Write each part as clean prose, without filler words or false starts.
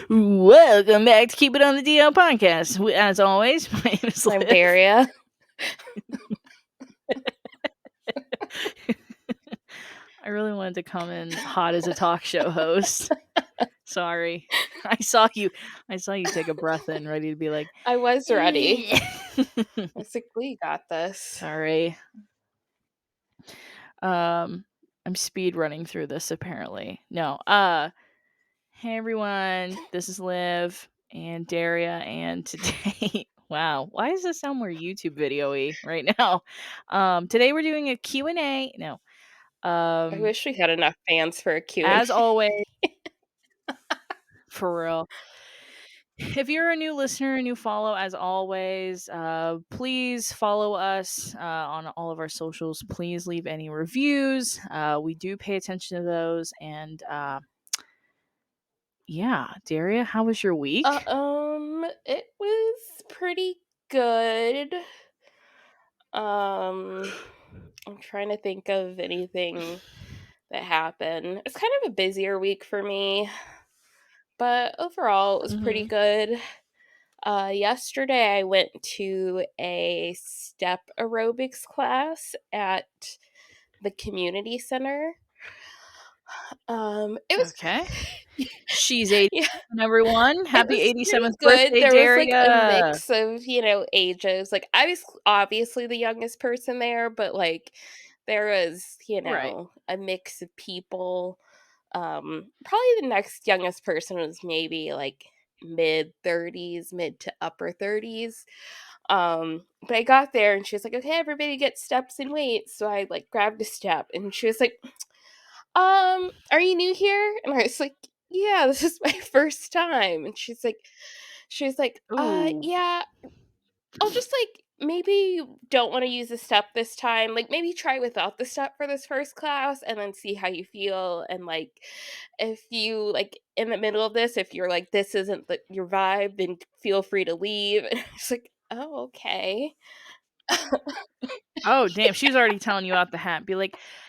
Welcome back to Keep It on the DL podcast. As always, my name is I'm Liv. Daria. I really wanted to come in hot as a talk show host. Sorry. I saw you take a breath in, ready to be like, I was ready. I was like, we got this. Sorry. I'm speed running through this apparently. No. Hey everyone, this is Liv and Daria, and today wow, why does this sound more YouTube video-y right now? Today we're doing a Q&A. No. I wish we had enough fans for a Q&A. As always, for real. If you're a new listener, a new follow, as always, please follow us on all of our socials. Please leave any reviews. We do pay attention to those. And yeah, Daria, how was your week? It was pretty good. I'm trying to think of anything that happened. It's kind of a busier week for me, but overall it was pretty good. Yesterday I went to a step aerobics class at the community center. It was Okay. She's 87, yeah, everyone. Happy it was 87th pretty good. birthday, There was like a Daria. mix of, ages. Like I was obviously the youngest person there, but like there was, Right. a mix of people. Probably the next youngest person was maybe like mid 30s, mid to upper 30s. But I got there and she was like, okay, everybody get steps and weights. So I like grabbed a step and she was like, are you new here? And I was like, yeah, this is my first time. And she's like, Ooh. yeah, I'll just like maybe you don't want to use the step this time. Like maybe try without the step for this first class and then see how you feel. And like if you like in the middle of this, if you're like this isn't your vibe, then feel free to leave. And it's like, oh, okay. Oh, damn. She was already telling you out the hat.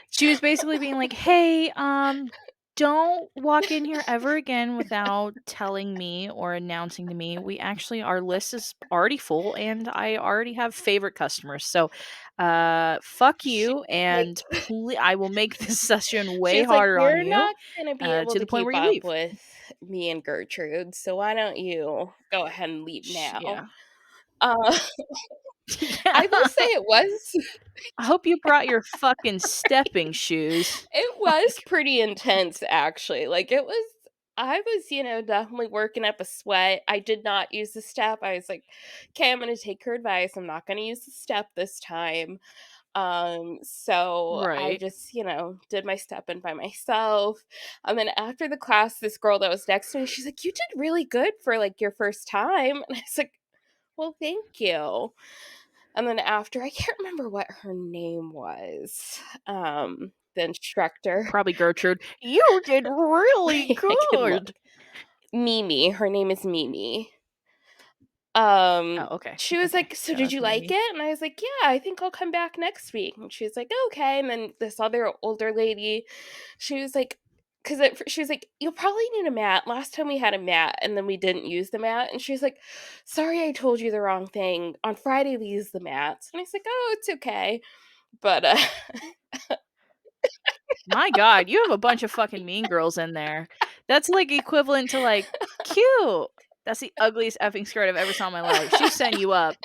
She was basically being like, hey, don't walk in here ever again without telling me or announcing to me. Our list is already full and I already have favorite customers. So, fuck you. And I will make this session way She's like, harder on you're you, not gonna be able to to the point where keep you up leave. with me and Gertrude, so why don't you go ahead and leave now? Yeah. Uh, Yeah. I will say it was I hope you brought your fucking stepping shoes. it was pretty intense actually. Like I was, definitely working up a sweat. I did not use the step. I was like, okay, I'm gonna take her advice. I'm not gonna use the step this time. So I Right. just, did my step in by myself. And then after the class, this girl that was next to me, she's like, you did really good for like your first time. And I was like, well, thank you. And then after, I can't remember what her name was. The instructor. Probably Gertrude. You did really I can look. good. Mimi. Her name is Mimi. Oh, okay. She was Okay. like, so Shout did out you to like Mimi. it? And I was like, yeah, I think I'll come back next week. And she was like, okay. And then this other older lady, she was like, she was like, you'll probably need a mat. Last time we had a mat and then we didn't use the mat. And she was like, sorry, I told you the wrong thing. On Friday, we use the mats. And I was like, oh, it's okay. But, My God, you have a bunch of fucking mean girls in there. That's like equivalent to like, cute. That's the ugliest effing skirt I've ever saw in my life. She's setting you up.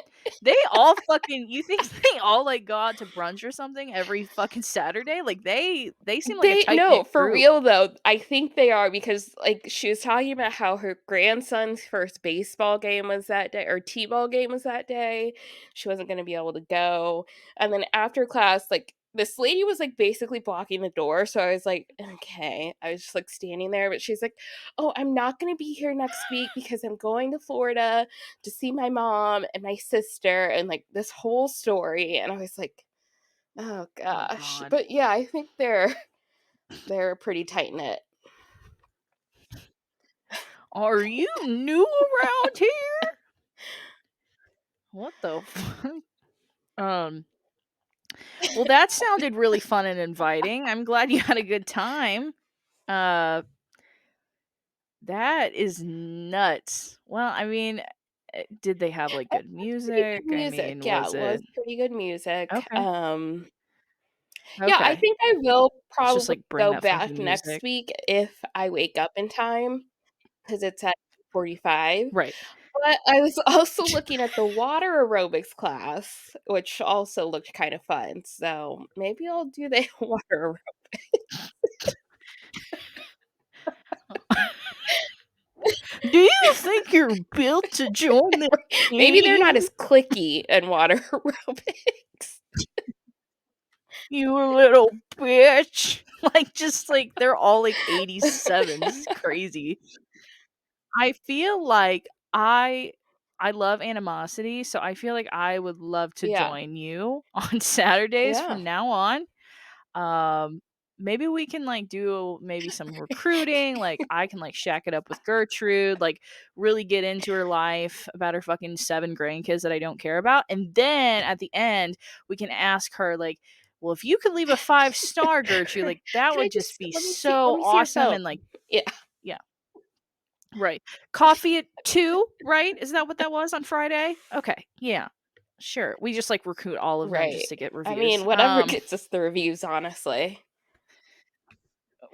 They all fucking, you think they all like go out to brunch or something every fucking Saturday? Like they seem like a tight no, knit for group. real though, I think they are because like she was talking about how her grandson's first baseball game was that day or t-ball game was that day. She wasn't going to be able to go. And then after class, like this lady was like basically blocking the door. So I was like, okay. I was just like standing there, but she's like, oh, I'm not going to be here next week because I'm going to Florida to see my mom and my sister and like this whole story. And I was like, oh gosh. God. But yeah, I think they're pretty tight knit. Are you new around here? What the fuck? Well, that sounded really fun and inviting. I'm glad you had a good time. Uh That is nuts. Well, I mean, did they have, like, It good was pretty good music? I music, mean, yeah, was it was it pretty good music, okay, yeah, I okay. think I will Let's just, probably like, bring go that back funky next music. week if I wake up in time, because it's at 2:45. Right. But I was also looking at the water aerobics class, which also looked kind of fun, so maybe I'll do the water Do you think you're built to join the maybe they're not team? as clicky in water aerobics. You little bitch. Like, just, like, they're all, like, 87s. This is crazy. I feel like I love animosity, so I feel like I would love to Yeah, join you on Saturdays yeah. from now on. Um, maybe we can, like, do maybe some recruiting, like, I can, like, shack it up with Gertrude, like, really get into her life about her fucking 7 grandkids that I don't care about, and then at the end, we can ask her, like, "Well, if you could leave a 5-star, Gertrude, like, that Can I would just just be let so me see your awesome," phone. and, like Yeah, yeah, right. Coffee at 2, right? Is that what that was on Friday? Okay, yeah, sure. We just, like, recruit all of them right. just to get I mean, reviews. whatever gets us the reviews, honestly.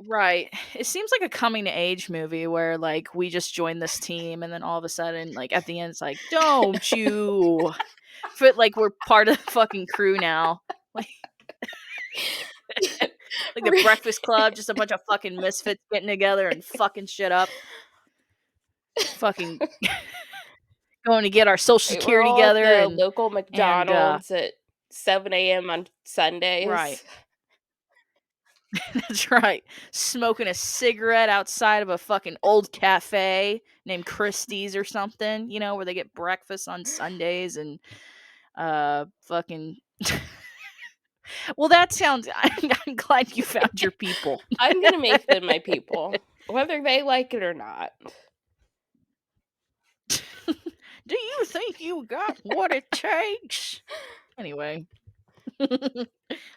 Right. It seems like a coming to age movie where, like, we just join this team and then all of a sudden, like, at the end, it's like, "Don't you" fit like we're part of the fucking crew now. Like like the Right. Breakfast Club, just a bunch of fucking misfits getting together and fucking shit up. Fucking going to get our Social Right, we're Security all at together the local and, McDonald's at 7 AM on right. Sundays. That's right. Smoking a cigarette outside of a fucking old cafe named Christie's or something, you know, where they get breakfast on Sundays and fucking well, that sounds I'm glad you found your people. I'm gonna make them my people, whether they like it or not. Do you think you got what it takes? Anyway,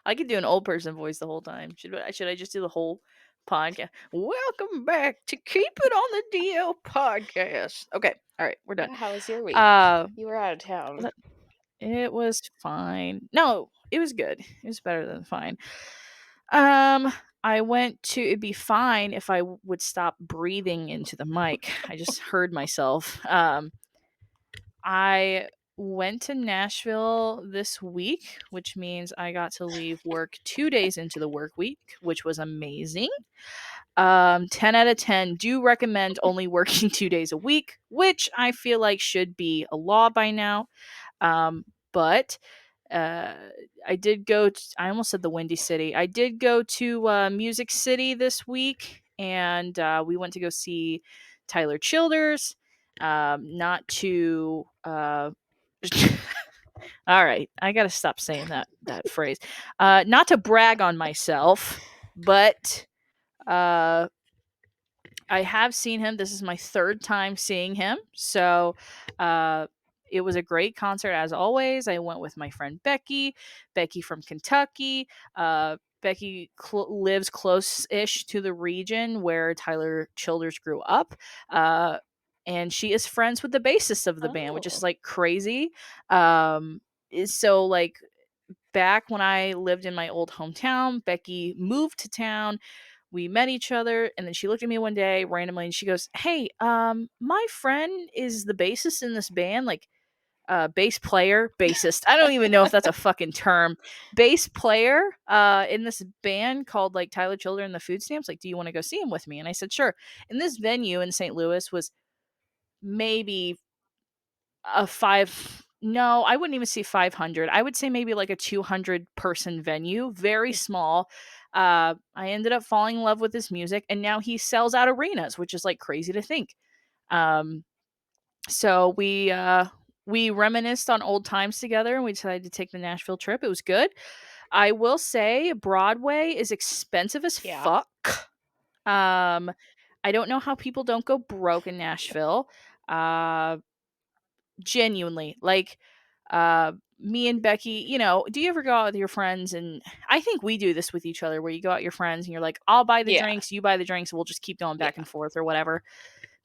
I could do an old person voice the whole time. Should I just do the whole podcast? Welcome back to Keep It on the DL podcast. Okay, all right, we're done. Yeah, how was your week? Uh, You were out of town. it was fine. No, it was good. It was better than fine. Um, I went to it'd be fine if I would stop breathing into the mic. I just heard myself. I went to Nashville this week, which means I got to leave work 2 days into the work week, which was amazing. 10 out of 10 do recommend only working 2 days a week, which I feel like should be a law by now. But uh, I did go. I almost said the Windy City. I did go to Music City this week, and we went to go see Tyler Childers. Not to. All right, I gotta stop saying that phrase. Not to brag on myself, but uh, I have seen him. This is my third time seeing him. So uh, it was a great concert as always. I went with my friend Becky from Kentucky. Becky lives close ish to the region where Tyler Childers grew up. Uh, and she is friends with the bassist of the band, which is Oh. like crazy. Um, so, like, back when I lived in my old hometown, Becky moved to town. We met each other, and then she looked at me one day randomly and she goes, "Hey, my friend is the bassist in this band, like bass player, bassist. I don't even know if that's a fucking term. Bass player in this band called like Tyler Children and the Food Stamps. Like, do you want to go see him with me?" And I said, "Sure." And this venue in St. Louis was maybe a five no, I wouldn't even say 500. I would say maybe like a 200 person venue, very small. I ended up falling in love with his music, and now he sells out arenas, which is like crazy to think. Um, so we reminisced on old times together, and we decided to take the Nashville trip. It was good. I will say Broadway is expensive as Yeah. fuck. Um, I don't know how people don't go broke in Nashville. Uh, Genuinely, like, uh, me and Becky, do you ever go out with your friends? And I think we do this with each other where you go out with your friends and you're like, I'll buy the Yeah. drinks, you buy the drinks, and we'll just keep going back Yeah. and forth or whatever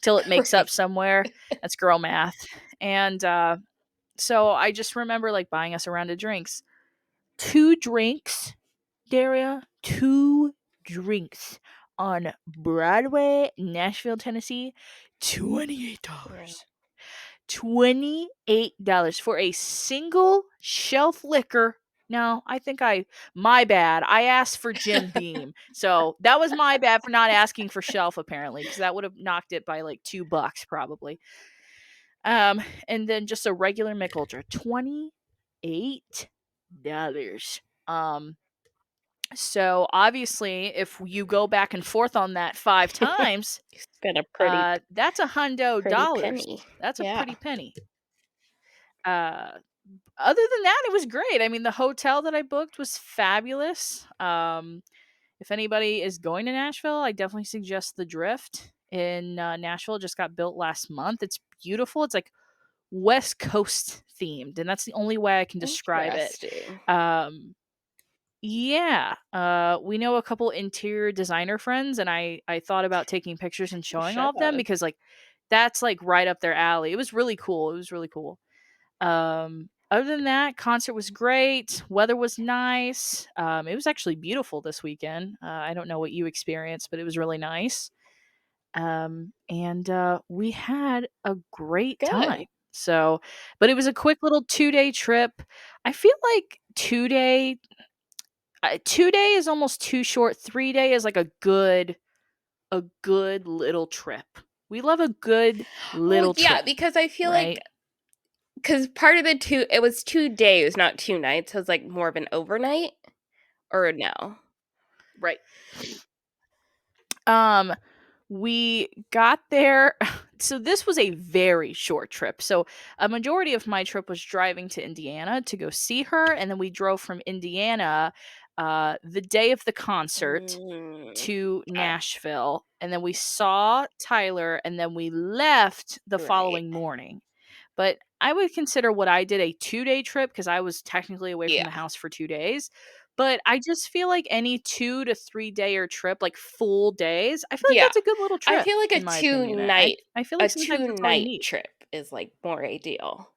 till it makes up Right. somewhere. That's girl math. And so I just remember like buying us a round of drinks. Two drinks, Daria, two drinks on Broadway, Nashville, Tennessee, Yeah. $28. $28 for a single shelf liquor. No, I think my bad. I asked for Jim Beam. So that was my bad for not asking for shelf, apparently, because that would have knocked it by like $2 probably. And then just a regular Mick Ultra, $28. So obviously, if you go back and forth on that 5 times, It's been a pretty that's a hundo pretty dollars. penny. That's a Yeah. pretty penny. Uh, Other than that, it was great. I mean, the hotel that I booked was fabulous. If anybody is going to Nashville, I definitely suggest the Drift in Nashville. It just got built last month. It's beautiful. It's like West Coast themed, and that's the only way I can describe it. Interesting. Yeah, we know a couple interior designer friends, and I thought about taking pictures and You showing all should of them have. because like that's like right up their alley. It was really cool. It was really cool. Other than that, concert was great. Weather was nice. It was actually beautiful this weekend. I don't know what you experienced, but it was really nice. And we had a great time. Good. So, but it was a quick little 2-day trip. I feel like 2-day is almost too short. 3-day is like a good little trip. We love a good Well, little yeah, trip, because I feel like right? because part of the it was 2 days, not 2 nights. So it was like more of an overnight or no? Right. Um, we got there. So this was a very short trip. So a majority of my trip was driving to Indiana to go see her, and then we drove from Indiana the day of the concert Mm, to okay. Nashville, and then we saw Tyler, and then we left the Right. following morning. But I would consider what I did a 2-day trip because I was technically away from Yeah. the house for 2 days. But I just feel like any 2 to 3-dayer trip, like full days, I feel like Yeah. that's a good little I trip feel like in my opinion. I feel a like sometimes that's all you 2 night need. trip is like more ideal.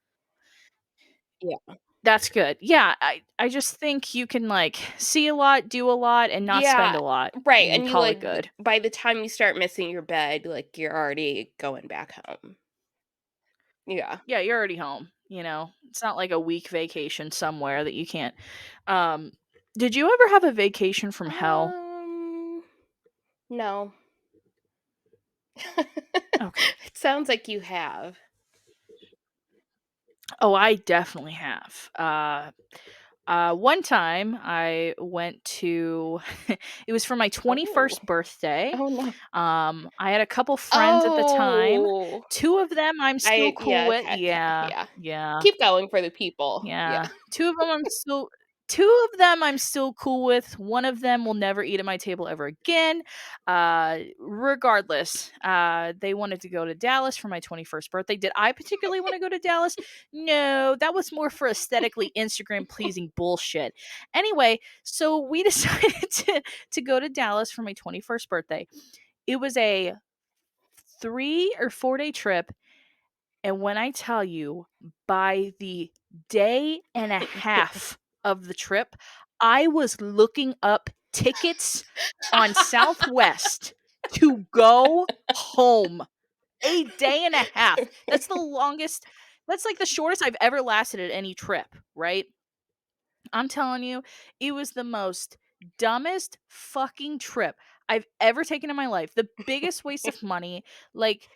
Yeah. That's good. Yeah, I just think you can, like, see a lot, do a lot, and not spend Yeah. a lot Right. and And you call it like good. by the time you start missing your bed, like you're already going back home. Yeah. Yeah, you're already home, you know? It's not like a week vacation somewhere that you can't um, did you ever have a vacation from hell? Um no. Okay. It sounds like you have. Oh, I definitely have. One time I went to it was for my Oh. 21st birthday. Oh no. I had a couple friends at the time. Oh. 2 of them I'm still cool Yeah, with. okay, okay. Yeah. Yeah. Yeah. Keep going for the people. Yeah. Yeah. 2 of them I'm still cool with. One of them will never eat at my table ever again. Regardless, they wanted to go to Dallas for my 21st birthday. Did I particularly want to go to Dallas? No, that was more for aesthetically Instagram pleasing bullshit. Anyway, so we decided to go to Dallas for my 21st birthday. It was a 3 or 4 day trip, and when I tell you, by the day and a half of the trip, I was looking up tickets on Southwest to go home. A day and a half. That's like the shortest I've ever lasted at any trip, right? I'm telling you, it was the most dumbest fucking trip I've ever taken in my life. The biggest waste of money. Like,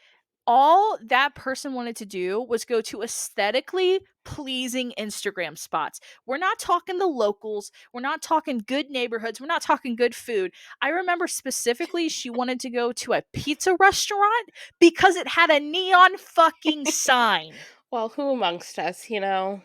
all that person wanted to do was go to aesthetically pleasing Instagram spots. We're not talking the locals. We're not talking good neighborhoods. We're not talking good food. I remember specifically she wanted to go to a pizza restaurant because it had a neon fucking sign. Well, who amongst us, you know?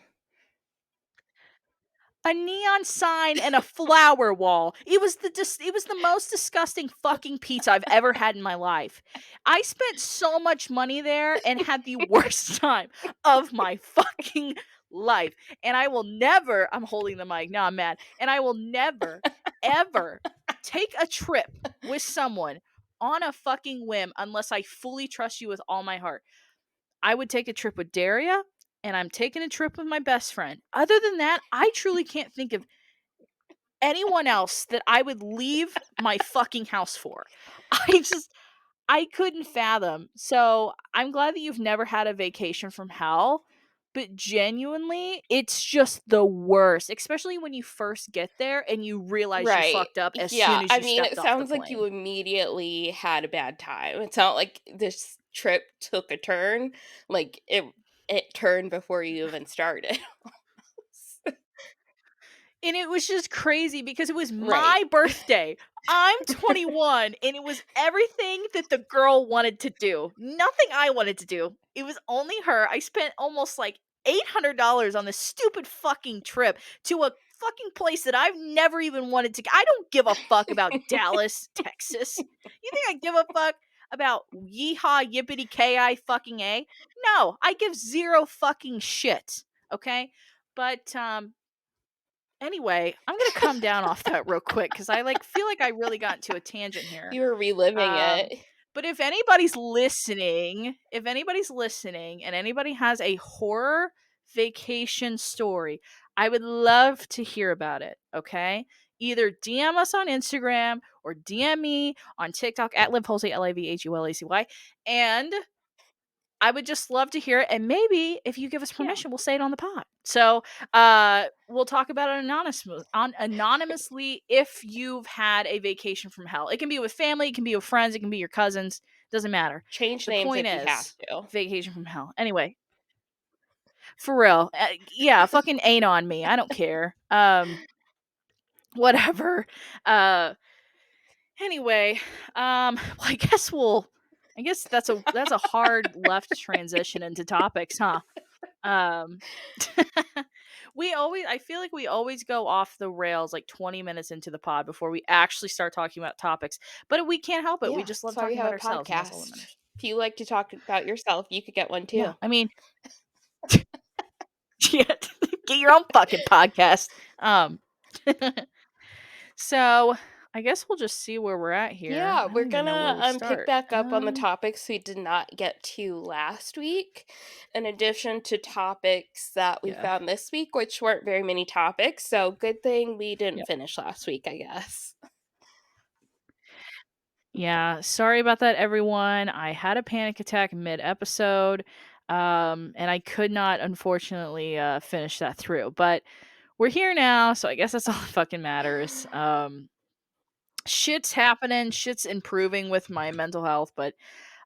A neon sign and a flower wall. It was the most disgusting fucking pizza I've ever had in my life. I spent so much money there and had the worst time of my fucking life. And I will never, I'm holding the mic, now I'm mad. And I will never, ever take a trip with someone on a fucking whim unless I fully trust you with all my heart. I would take a trip with Daria, and I'm taking a trip with my best friend. Other than that, I truly can't think of anyone else that I would leave my fucking house for. I just I couldn't fathom. So, I'm glad that you've never had a vacation from hell, but genuinely, it's just the worst, especially when you first get there and you realize you Right. fucked up as Yeah, soon as I you mean, stepped it off the sounds like you plane. immediately had a bad time. It's not like this trip took a turn, like, it turned before you even started. And it was just crazy because it was Right. my birthday. I'm 21 and it was everything that the girl wanted to do. Nothing I wanted to do. It was only her. I spent almost like $800 on this stupid fucking trip to a fucking place that I've never even wanted to. I don't give a fuck about Dallas, Texas. You think I give a fuck about yeehaw yippity ki fucking a? No, I give zero fucking shit. Okay, but anyway, I'm gonna come down off that real quick because I feel like I really got into a tangent here. You were reliving Um, it. but if anybody's listening, and anybody has a horror vacation story, I would love to hear about it. Okay, either DM us on Instagram or DM me on TikTok at livepulsey LIVHULACY, and I would just love to hear it, and maybe if you give us Yeah. permission, we'll say it on the pod. So, we'll talk about it anonymously if you've had a vacation from hell. It can be with family, it can be with friends, it can be your cousins, doesn't matter. Change The names point if you have is, to. vacation from hell. Anyway, for real, yeah, fucking ain't on me. I don't care. Whatever. Uh, anyway, well, I guess that's a hard left transition into topics, huh? Um, I feel like we always go off the rails like 20 minutes into the pod before we actually start talking about topics. But we can't help it. We Yeah, just love that's why we talking about have a ourselves, and that's all that podcast. matters. If you like to talk about yourself, you could get one Yeah, too. I mean, yeah, get your own fucking podcast. Um, so I guess we'll just see where we're at here. Yeah, I we're don't even know where gonna we pick start. back up on the topics we did not get to last week, in addition to topics that we Yeah, found this week, which weren't very many topics. So good thing we didn't yeah, finish last week, I guess. yeah. Sorry about that, everyone. I had a panic attack mid episode, and I could not, unfortunately, finish that through. But we're here now, so I guess that's all that fucking matters. Shit's happening, shit's improving with my mental health, but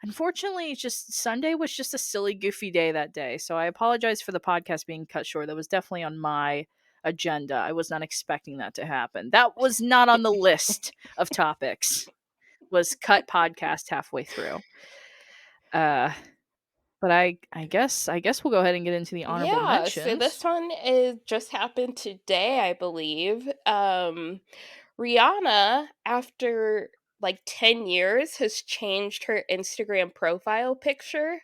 unfortunately, it's just Sunday was just a silly, goofy day that day. So I apologize for the podcast being cut short. That was definitely on my agenda. I was not expecting that to happen. That was not on the list of topics. Was cut podcast halfway through. Uh but I guess we'll go ahead and get into the honorable Yeah, so mentions. this one is just happened today, I believe. Rihanna, after like 10 years, has changed her Instagram profile picture.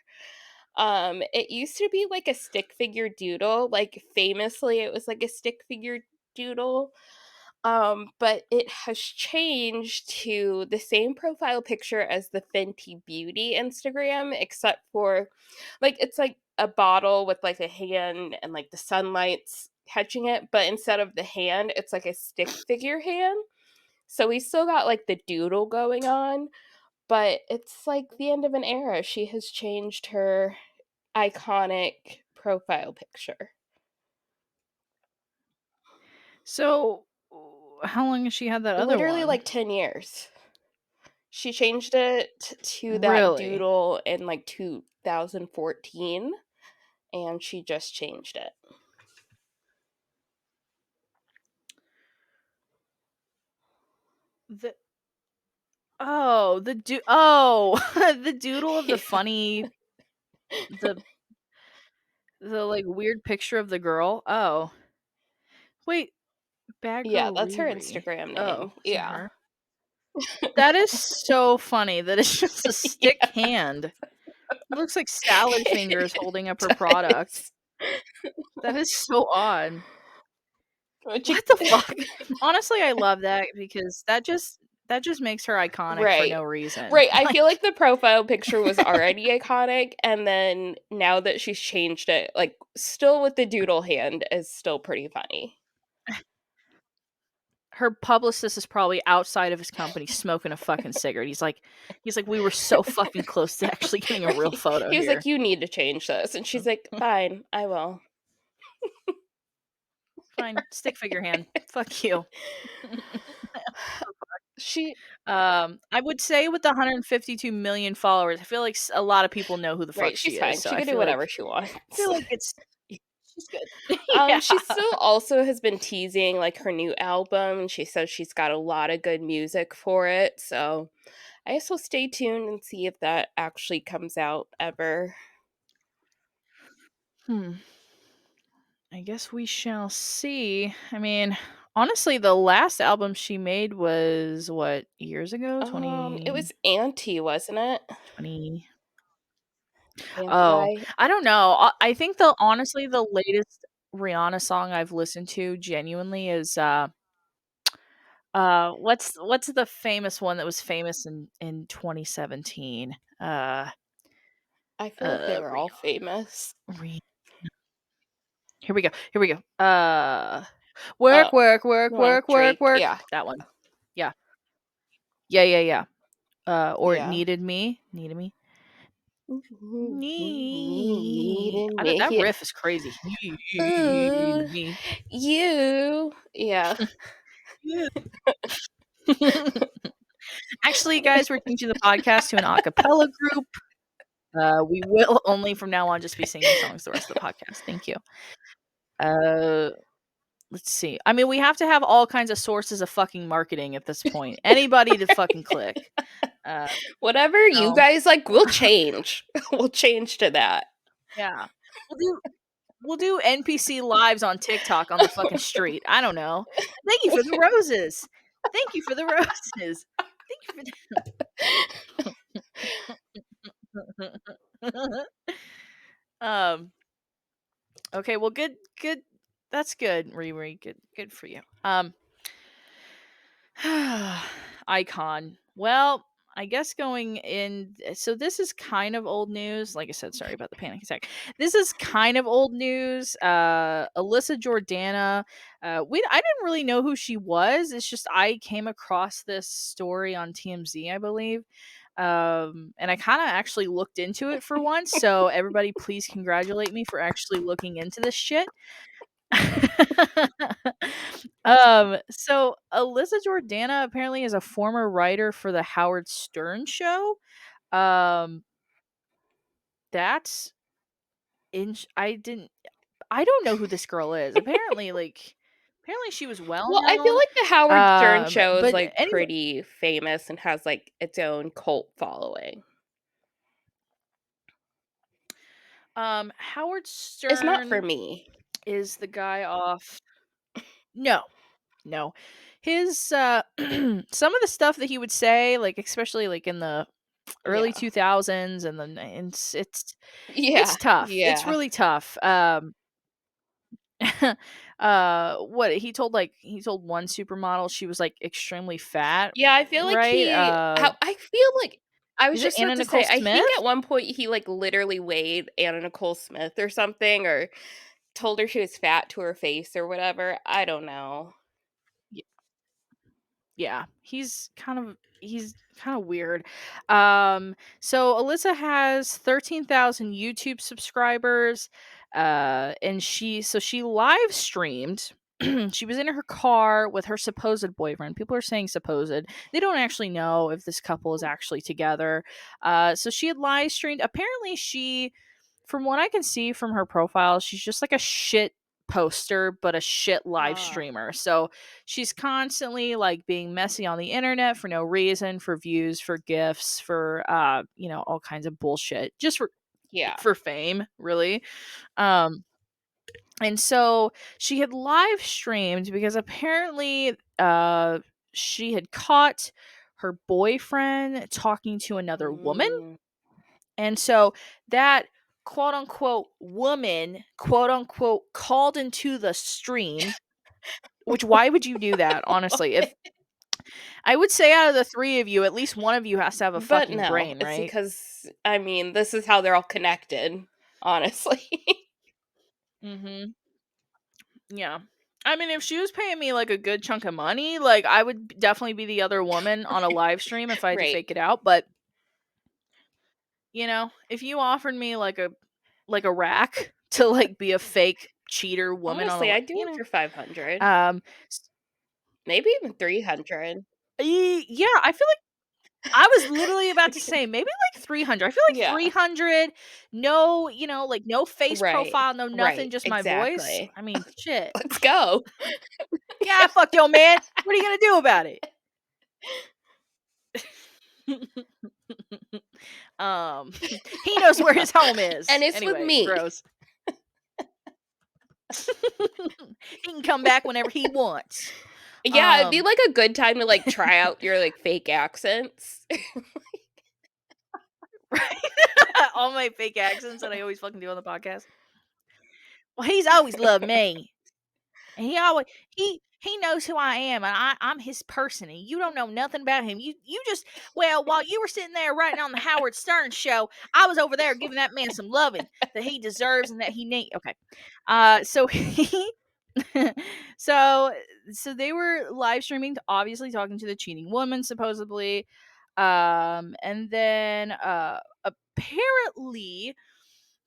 It used to be like a stick figure doodle, like famously it was like a stick figure doodle. But it has changed to the same profile picture as the Fenty Beauty Instagram, except for like it's like a bottle with like a hand and like the sunlight's catching it, but instead of the hand, it's like a stick figure hand. So we still got like the doodle going on, but it's like the end of an era. She has changed her iconic profile picture. So how long has she had that other Literally one? like 10 years. She changed it to that Really? doodle in like 2014 and she just changed it. The Oh, oh, the doodle of the Yeah. funny the like weird picture of the girl. Oh. Wait, bad Yeah, girl that's her Riri. Instagram name. Oh, is that Yeah. her? That is so funny that it's just a stick Yeah. hand. Looks like salad It fingers holding up her product. does. That is so odd. Which What the fuck? Honestly, I love that because that just makes her iconic for right. no reason. Right, I Like feel like the profile picture was already iconic, and then now that she's changed it, like, still with the doodle hand is still pretty funny. her publicist is probably outside of his company smoking a fucking cigarette. He's like, "We were so fucking close to actually getting a real Right. photo He was like, here." "You need to change this," and she's like, "Fine, I will." Fine, stick figure hand. Fuck you. She I would say with the 152 million followers, I feel like a lot of people know who the fuck right, she she's is. fine, So she I can do feel like whatever she wants. it's she's good. Yeah. She still also has been teasing, like, her new album, and she says she's got a lot of good music for it, so I guess we'll stay tuned and see if that actually comes out ever. Hmm. I guess we shall see. I mean, honestly, the last album she made was what years ago? It was Auntie, wasn't it? 2020. And Oh, why I don't know. I think the honestly the latest Rihanna song I've listened to genuinely is what's the famous one that was famous in 2017? I feel like they were Rih all famous. Rih Here we go. Here we go. Uh, Work, work, work, work, work, Drake, work. yeah. That one. Yeah. Yeah, yeah, yeah. Or it Yeah. needed me. Needed me. Needed I don't, me, that yeah. riff is crazy. Ooh, Needed me. you. Yeah. Yeah. Actually, guys, we're changing the podcast to an a cappella group. We will only from now on just be singing songs the rest of the podcast. Thank you. Uh, let's see. I mean, we have to have all kinds of sources of fucking marketing at this point. Anybody to fucking click. Uh, Whatever you so guys like, we'll change. We'll change to that. yeah, we'll do we'll do NPC lives on TikTok on the fucking street. I don't know. Thank you for the roses. Thank you for the roses. Thank you for the um okay, well good that's good, Riri. Good for you. Icon. Well, I guess going in so this is kind of old news. Like I said, sorry about the panic attack. This is kind of old news. Alyssa Jordana. I didn't really know who she was. It's just I came across this story on TMZ, I believe. And I kind of actually looked into it for once. So everybody please congratulate me for actually looking into this shit. So Alyssa Jordana apparently is a former writer for the Howard Stern show. Um, that's I don't know who this girl is. Apparently she was well Well, I feel known. like the Howard Stern show is, But like, anyway, pretty famous and has, like, its own cult following. Howard It's not for Stern me. is the guy off. No, no. His some of the stuff that he would say, like especially like in the early Yeah. 2000s and then Yeah, it's tough. It's yeah. really tough. What he told one supermodel she was like extremely fat, Yeah, I feel like right? I feel like I was Is it just Anna about to Nicole say, I think Smith? at one point he, like, literally weighed Anna Nicole Smith or something, or told her she was fat to her face or whatever. I don't know. Yeah, he's kind of weird. So Alyssa has 13,000 YouTube subscribers, and she live streamed. She was in her car with her supposed boyfriend. People are saying supposed. They don't actually know if this couple is actually together. So she had live streamed. Apparently, from what I can see from her profile, she's just like a shit poster, but a shit live Ah, streamer. So she's constantly like being messy on the internet for no reason, for views, for gifts, for all kinds of bullshit, just yeah. for fame, really. Um, and so she had live streamed because apparently she had caught her boyfriend talking to another woman, Mm, and so that quote unquote woman, quote unquote, called into the stream, which why would you do that, honestly? If I would say out of the 3 of you, at least one of you has to have a But fucking no, brain, it's right? because, I mean, this is how they're all connected, honestly. Mhm. Yeah. I mean, if she was paying me, like, a good chunk of money, like, I would definitely be the other woman on a live stream if I had to Right. fake it out, but, if you offered me, like, a rack to, like, be a fake cheater woman on a Honestly, li I'd do it for 500, um, s maybe even 300. yeah, I feel like I was literally about to say maybe, like, 300. I feel like Yeah. 300, no, like, no face Right. profile, no nothing, Right. just my voice. Exactly. I mean, shit. Let's go. Yeah, I fucked your man. What are you gonna do about it? Um, he knows where his home And is. it's with Anyway, me. gross. He can come back whenever he wants. Yeah, it'd be Um, like a good time to like try out your like fake accents. right? All my fake accents that I always fucking do on the podcast. Well, he's always loved me. And he always he knows who I am, and I'm his person, and you don't know nothing about him. You just well, while you were sitting there writing on the Howard Stern show, I was over there giving that man some loving that he deserves and that he need. Okay, so he so so they were live streaming, obviously talking to the cheating woman, supposedly, and then apparently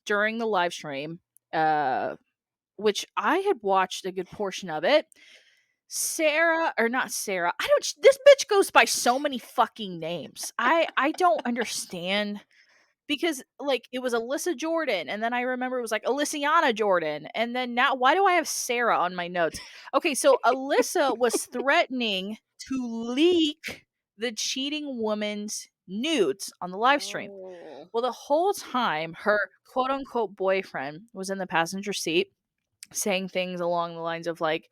during the live stream, uh which I had watched a good portion of it. Sarah or not Sarah. I don't this bitch goes by so many fucking names. I don't understand because like it was Alyssa Jordan and then I remember it was like Alyssiana Jordan and then now why do I have Sarah on my notes? Okay, so Alyssa was threatening to leak the cheating woman's nudes on the live stream. Oh. Well, the whole time her quote unquote boyfriend was in the passenger seat saying things along the lines of like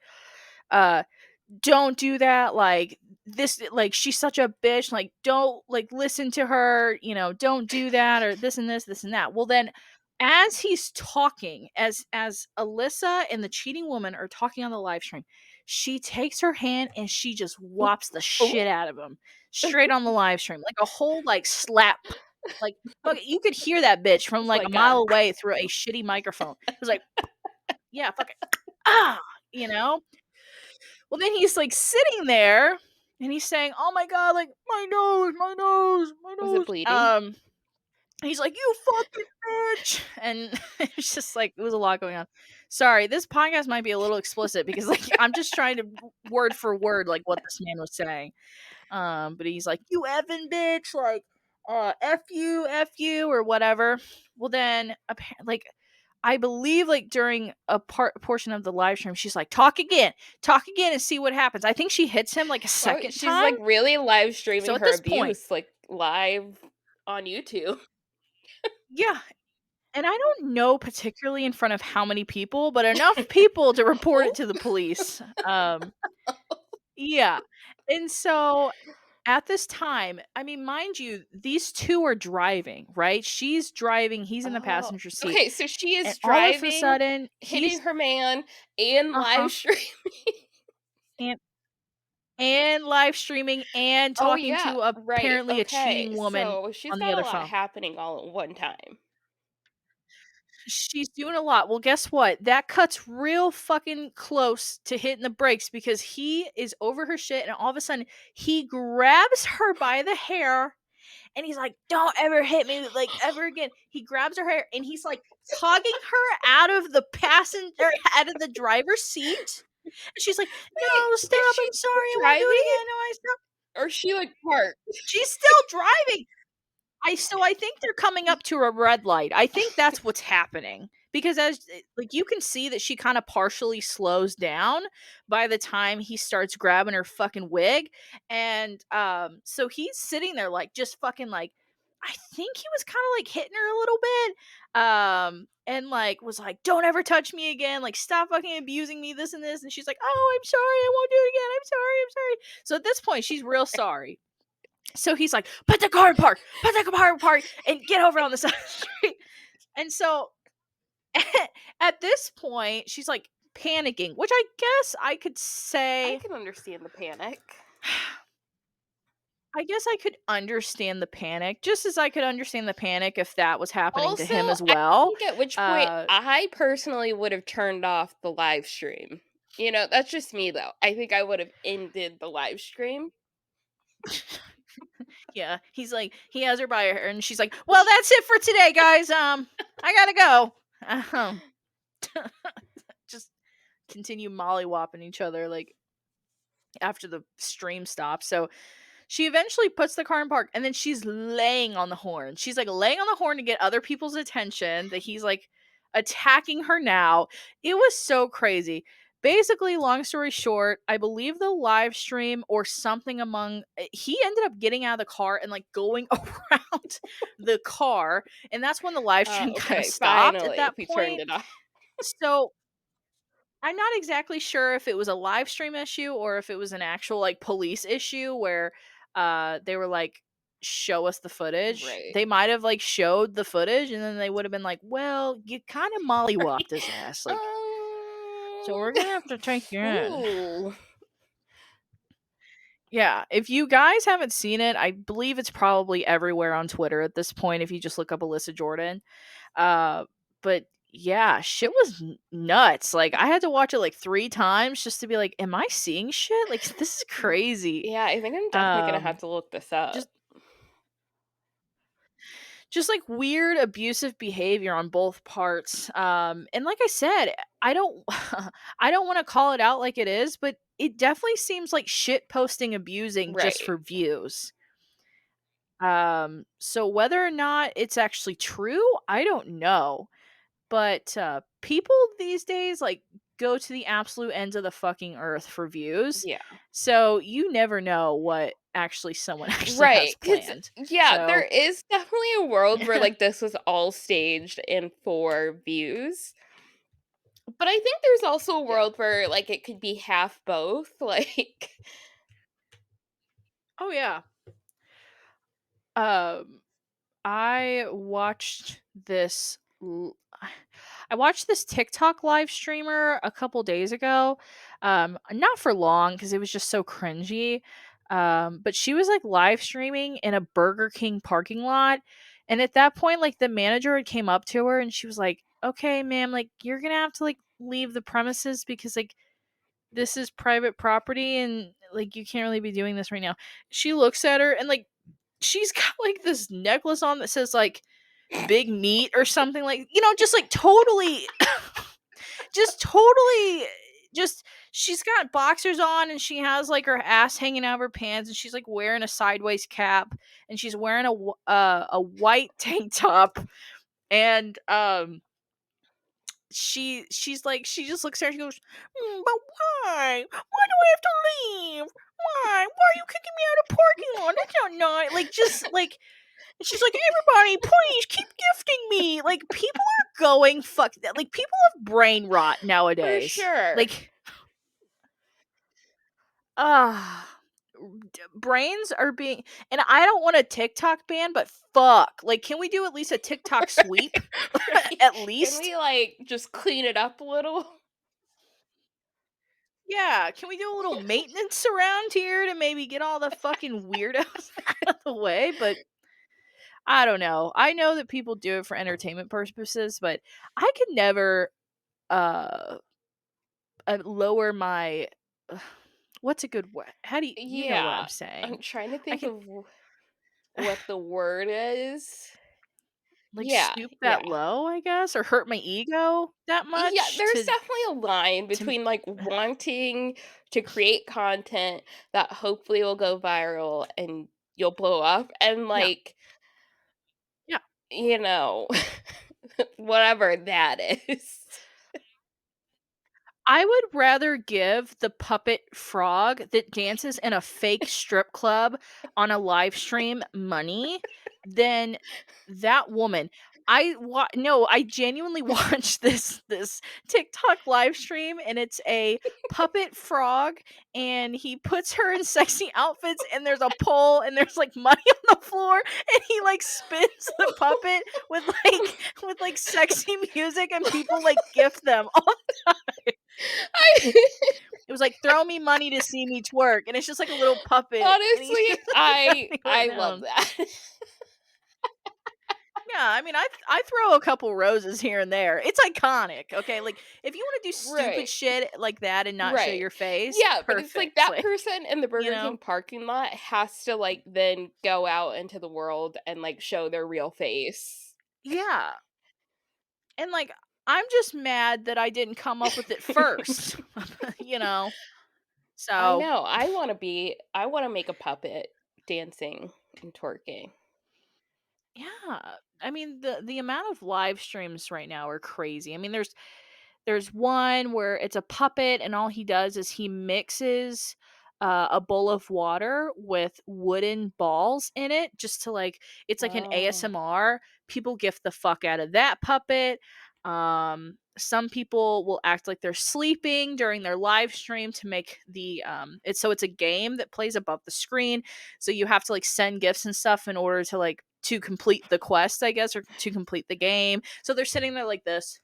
uh don't do that, like this, like she's such a bitch, like don't like listen to her, don't do that, or this and that. Well then as he's talking, as Alyssa and the cheating woman are talking on the live stream, she takes her hand and she just whops the Oh shit out of him straight on the live stream, like a whole like slap, like fuck it, you could hear that bitch from it's like a like mile away through a shitty microphone. It was like yeah, fuck it. Ah, you know? Well, then he's like sitting there and he's saying, "Oh my god, like my nose, my nose, my was it nose." bleeding? He's like, "You fucking bitch." And it's just like it was a lot going on. Sorry, this podcast might be a little explicit because like I'm just trying to word for word like what this man was saying. But he's like, "You effing bitch," like F you or whatever. Well then like I believe like during a portion of the live stream, she's like, talk again and see what happens. I think she hits him like a Oh, second she's time. like really live So streaming at her this point, abuse, like live on YouTube. yeah. And I don't know particularly in front of how many people, but enough people to report Oh, it to the police. Yeah. And so at this time, I mean, mind you, these two are driving, right? She's driving, he's in the oh, passenger seat. okay. So she And is all of a driving, sudden, hitting he's her man, and uh-huh. live streaming. And live streaming and Oh talking yeah, to right. apparently a Okay. cheating woman So she's on the got a other lot phone. happening all at one time. She's doing a lot. Well, guess what? That cuts real fucking close to hitting the brakes because he is over her shit and all of a sudden he grabs her by the hair and he's like, "Don't ever hit me like ever again." He grabs her hair and he's like tugging her out of the passenger out of the driver's seat. And she's like, Wait, "No, is stop. she I'm still sorry. I won't do it driving? again. No, I stop." Or is she like parked? She's still driving. I think they're coming up to a red light. I think that's what's happening. Because like you can see that she kind of partially slows down by the time he starts grabbing her fucking wig. And so he's sitting there like just fucking like I think he was kind of like hitting her a little bit. And like was like, "Don't ever touch me again. Like stop fucking abusing me, this and this." And she's like, "Oh, I'm sorry. I won't do it again. I'm sorry. I'm sorry." So at this point, she's real sorry. So he's like, "Put the car in park, put the car in park, and get over on the side of the street." And so at this point, she's like panicking, which I guess I could I say can understand the panic. I guess I could understand the panic, just as I could understand the panic if that was happening to Also, him as I well. think at which point Uh I personally would have turned off the live stream. You know, that's just me though. I think I would have ended the live stream. yeah, he's like he has her by her and she's like, "Well, that's it for today, guys. I got to go." Um just continue mollywopping each other like after the stream stops. So she eventually puts the car in park and then she's laying on the horn. She's like laying on the horn to get other people's attention that he's like attacking her now. It was so crazy. Basically, long story short, I believe the live stream or something among he ended up getting out of the car and like going around the car. And that's when the live stream kind of Okay, stopped at finally that we turned point. it off. So I'm not exactly sure if it was a live stream issue or if it was an actual like police issue where they were like show us the footage. Right. They might have like showed the footage and then they would have been like, "Well, you kind of mollywopped his ass." Like, so we're going to have to take you in. Ooh. Yeah, if you guys haven't seen it, I believe it's probably everywhere on Twitter at this point if you just look up Alyssa Jordan. Uh, but yeah, shit was nuts. Like I had to watch it like 3 times just to be like, "Am I seeing shit? Like this is crazy." Yeah, I think I'm definitely gonna have Um, to look this up. just just like weird abusive behavior on both parts. And like I said, I don't I don't want to call it out like it is, but it definitely seems like shit posting abusing just Right. for views. So whether or not it's actually true, I don't know. But people these days like go to the absolute ends of the fucking earth for views. Yeah. So you never know what actually someone actually has Right. Cause planned. yeah, there So is definitely a world where like this was all staged and for views. But I think there's also a yeah. world where like it could be half both. Like Oh yeah. Um I watched this I watched this TikTok live streamer a couple days ago. Not for long because it was just so cringy. But she was like live streaming in a Burger King parking lot. And at that point, like the manager had came up to her and she was like, "Okay, ma'am, like you're gonna have to like leave the premises because like this is private property and like you can't really be doing this right now." She looks at her and like she's got like this necklace on that says like big meat or something like just like totally just totally just she's got boxers on and she has like her ass hanging out of her pants and she's like wearing a sideways cap and she's wearing a white tank top and she's like she just looks at her and she goes, but why do I have to leave, why are you kicking me out of parking lot, that's not nice, like just like and she's like, "Everybody, please keep gifting me." Like people are going fuck that. Like people have brain rot for nowadays. sure. Like ah brains are being and I don't want a TikTok ban, but fuck. Like can we do at least a TikTok sweep? Right. At Can least? we like just clean it up a little? Yeah, can we do a little maintenance around here to maybe get all the fucking weirdos out of the way? But I don't know. I know that people do it for entertainment purposes, but I could never uh lower my what's a good word? How do you know what Yeah. I'm I'm saying? trying to I think can of what the word is. like Yeah, stoop yeah. that low, I guess, or hurt my ego that Yeah, much there's definitely a line to between like wanting to create content that hopefully will go viral and you'll blow up and yeah. like, Yeah. you know, whatever that is. I would rather give the puppet frog that dances in a fake strip club on a live stream money than that woman. No, I genuinely watched this TikTok live stream, and it's a puppet frog, and he puts her in sexy outfits, and there's a pole, and there's, like, money on the floor, and he, like, spins the puppet with sexy music, and people, like, gift them all. I It was like, "Throw me money to see me twerk," and it's just like a little puppet, and he's honestly, just, like, I dancing I love around. that. Yeah, I mean, I throw a couple roses here and there. It's iconic, okay? Like, if you wanna do stupid Right. shit like that and not show Right. your face, Yeah, but it's like perfect, that like, person in the you Burger know? King parking lot has to, like, then go out into the world and, like, show their real face. Yeah, and, like, I'm just mad that I didn't come up with it first, you know? I So, know, I wanna make a puppet dancing and twerking. yeah, I mean, the amount of live streams right now are crazy. I mean, there's one where it's a puppet, and all he does is he mixes a bowl of water with wooden balls in it, just to like, it's like an Oh. ASMR. People gift the fuck out of that puppet. Some people will act like they're sleeping during their live stream to make it's a game that plays above the screen. So you have to like send gifts and stuff in order to like to complete the quest, I guess, or to complete the game. So they're sitting there like this,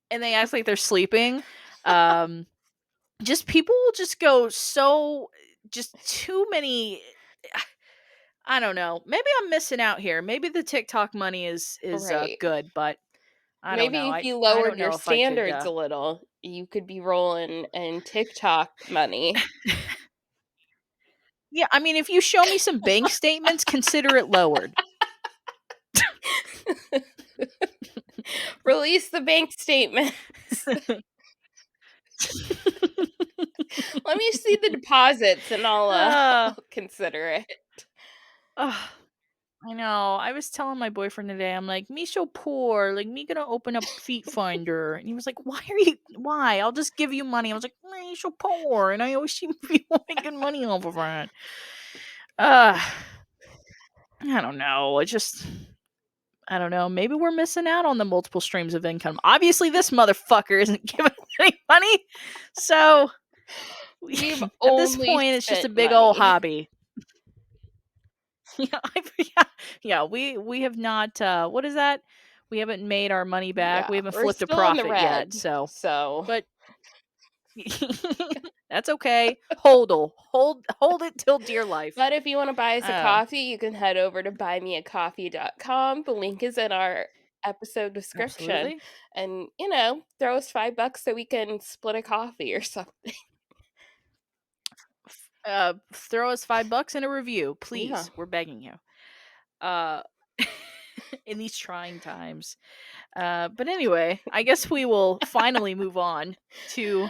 and they act like they're sleeping. Um, just people will just go so just too many. I don't know. Maybe I'm missing out here. Maybe the TikTok money is Right. good, but I don't Maybe know. if you I lowered don't your know if I could. standards a little, you could be rolling in TikTok money. Yeah, I mean, if you show me some bank statements, consider it lowered. Release the bank statements. Let me see the deposits and uh, I'll consider it. uh, I know. I was telling my boyfriend today, I'm like, "Me so poor, like me gonna open up Feet Finder." And he was like, why? I'll just give you money. I was like, "Me so poor, and I always see people making money off of it." Uh, I don't know. I don't know. Maybe we're missing out on the multiple streams of income. Obviously, this motherfucker isn't giving any money. So We've at this only point, it's just a spent big old money. hobby. Yeah, yeah, yeah. We have not. What is that? We haven't made our money back. Yeah, We haven't we're flipped a still in the profit yet. red. So, So, but that's okay. Hold it till dear life. but if you want to buy us a Um, coffee, you can head over to buymeacoffee.com. The link is in our episode description. Absolutely. And, throw us $5 so we can split a coffee or something. Throw us $5 in a review, Yeah. please. We're begging you. Uh, in these trying times. But anyway, I guess we will finally move on to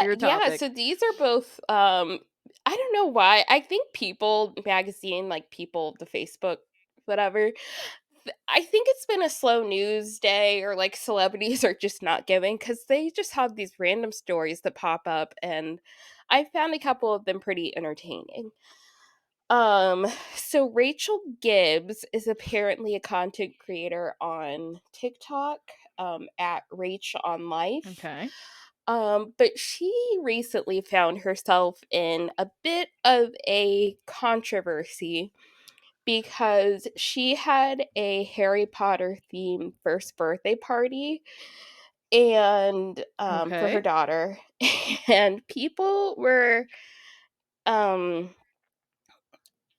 your Yeah, topic. so these are both I don't know why. I think People magazine, like People, the Facebook, whatever. I think it's been a slow news day, or like celebrities are just not giving because they just have these random stories that pop up, and I found a couple of them pretty entertaining. Um, so Rachel Gibbs is apparently a content creator on TikTok, at Rach on Life. Okay. But she recently found herself in a bit of a controversy because she had a Harry Potter themed first birthday party and for her Okay. daughter, and people were um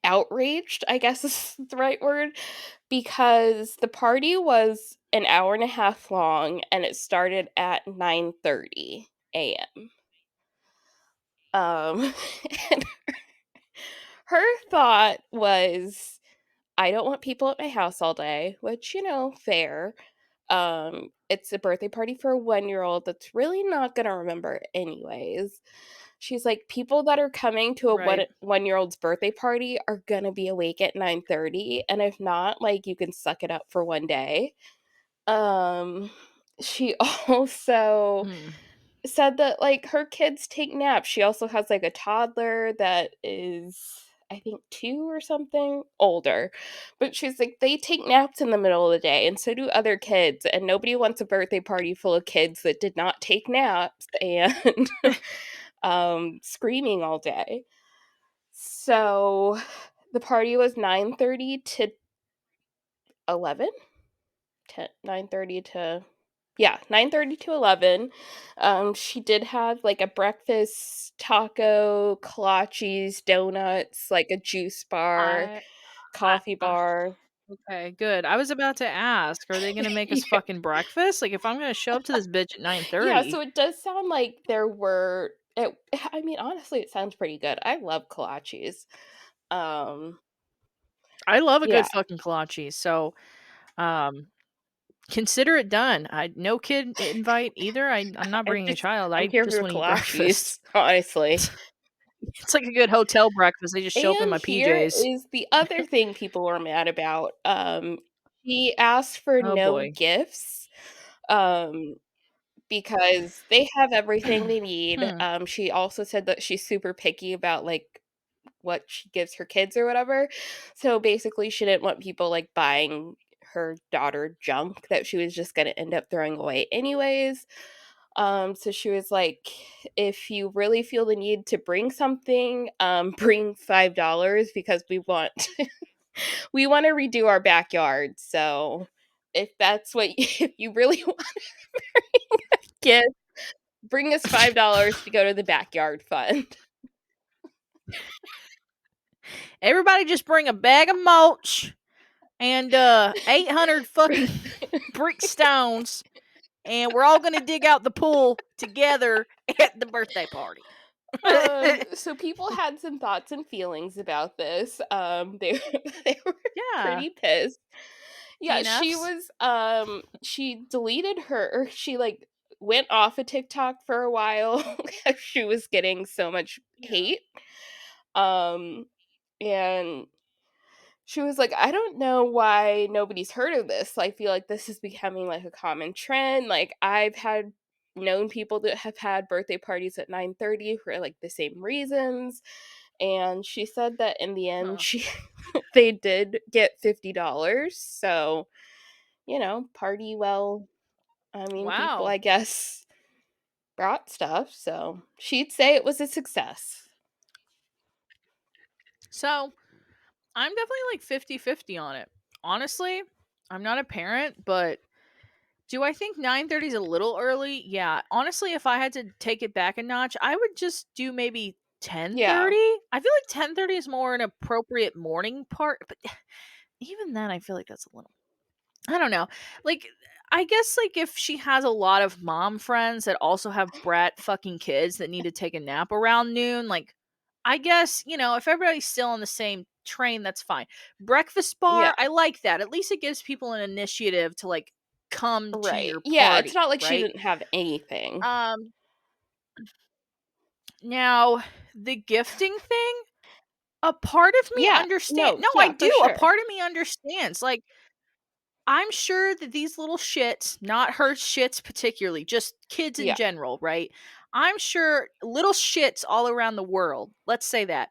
outraged, I guess is the right word, because the party was an hour and a half long and it started at 9:30 a.m. And her thought was, I don't want people at my house all day, which, fair. It's a birthday party for a 1-year-old that's really not gonna remember anyways. She's like, people that are coming to a Right. 1-year-old's birthday party are gonna be awake at 9:30, and if not, like, you can suck it up for one day. Um, she also Hmm. said that, like, her kids take naps. She also has, like, a toddler that is, I think 2 or something, older. But she's like, "They take naps in the middle of the day, and so do other kids, and nobody wants a birthday party full of kids that did not take naps and, screaming all day." So, the party was 9:30 to 11? 9:30 to, yeah, 9:30 to 11. She did have, like, a breakfast taco, kolaches, donuts, like, a juice bar, I coffee I bar. okay, good. I was about to ask, are they gonna make us Yeah. fucking breakfast? Like, if I'm gonna show up to this bitch at Yeah, so 9:30. it does sound like there were it I mean, honestly, it sounds pretty good. I love kolaches. Um, I love a good yeah. fucking kolache, so, um, consider it done. I no kid invite either. I'm not I bringing a just child. I'm I here just for wanna eat breakfast. kolaches, honestly. It's like a good hotel breakfast. I just show up in And my here PJs. is the other thing people were mad about. He asked for Oh no boy. gifts, um, because they have everything they need. Hmm. She also said that she's super picky about, like, what she gives her kids or whatever. So basically, she didn't want people like buying her daughter junk that she was just going to end up throwing away anyways. So she was like, if you really feel the need to bring something, bring $5 because we want we want to redo our backyard. So if that's what if you really want to give, bring us $5 to go to the backyard fund. Everybody just bring a bag of mulch and 800 fucking brick stones, and we're all gonna dig out the pool together at the birthday party. So people had some thoughts and feelings about this. They they were Yeah. pretty pissed. Yeah, DNFs. she deleted her, or she like went off of TikTok for a while. She was getting so much Yeah. hate. Um and she was like, "I don't know why nobody's heard of this. I feel like this is becoming like a common trend. Like I've had known people that have had birthday parties at 9:30 for like the same reasons." And she said that in the end Huh. she they did get $50. So, party well. I mean, people Wow. I guess brought stuff, so she'd say it was a success. So I'm definitely like 50-50 on it. Honestly, I'm not a parent, but do I think 9:30 is a little early? Yeah. Honestly, if I had to take it back a notch, I would just do maybe Yeah, 10:30. I feel like 10:30 is more an appropriate morning part, but even then I feel like that's a little, I don't know. Like, I guess like if she has a lot of mom friends that also have brat fucking kids that need to take a nap around noon, like I guess, if everybody's still on the same train, that's fine. Breakfast yeah, bar, I like that. At least it gives people an initiative to like come to right. your Yeah, it's party, not like she right? didn't have anything. Um Now the gifting thing, a part of me Yeah, understand. no, No, I yeah, for do. A sure. part of me understands. Like I'm sure that these little shits, not her shits particularly, just kids in Yeah, general, right? I'm sure little shits all around the world, let's say that,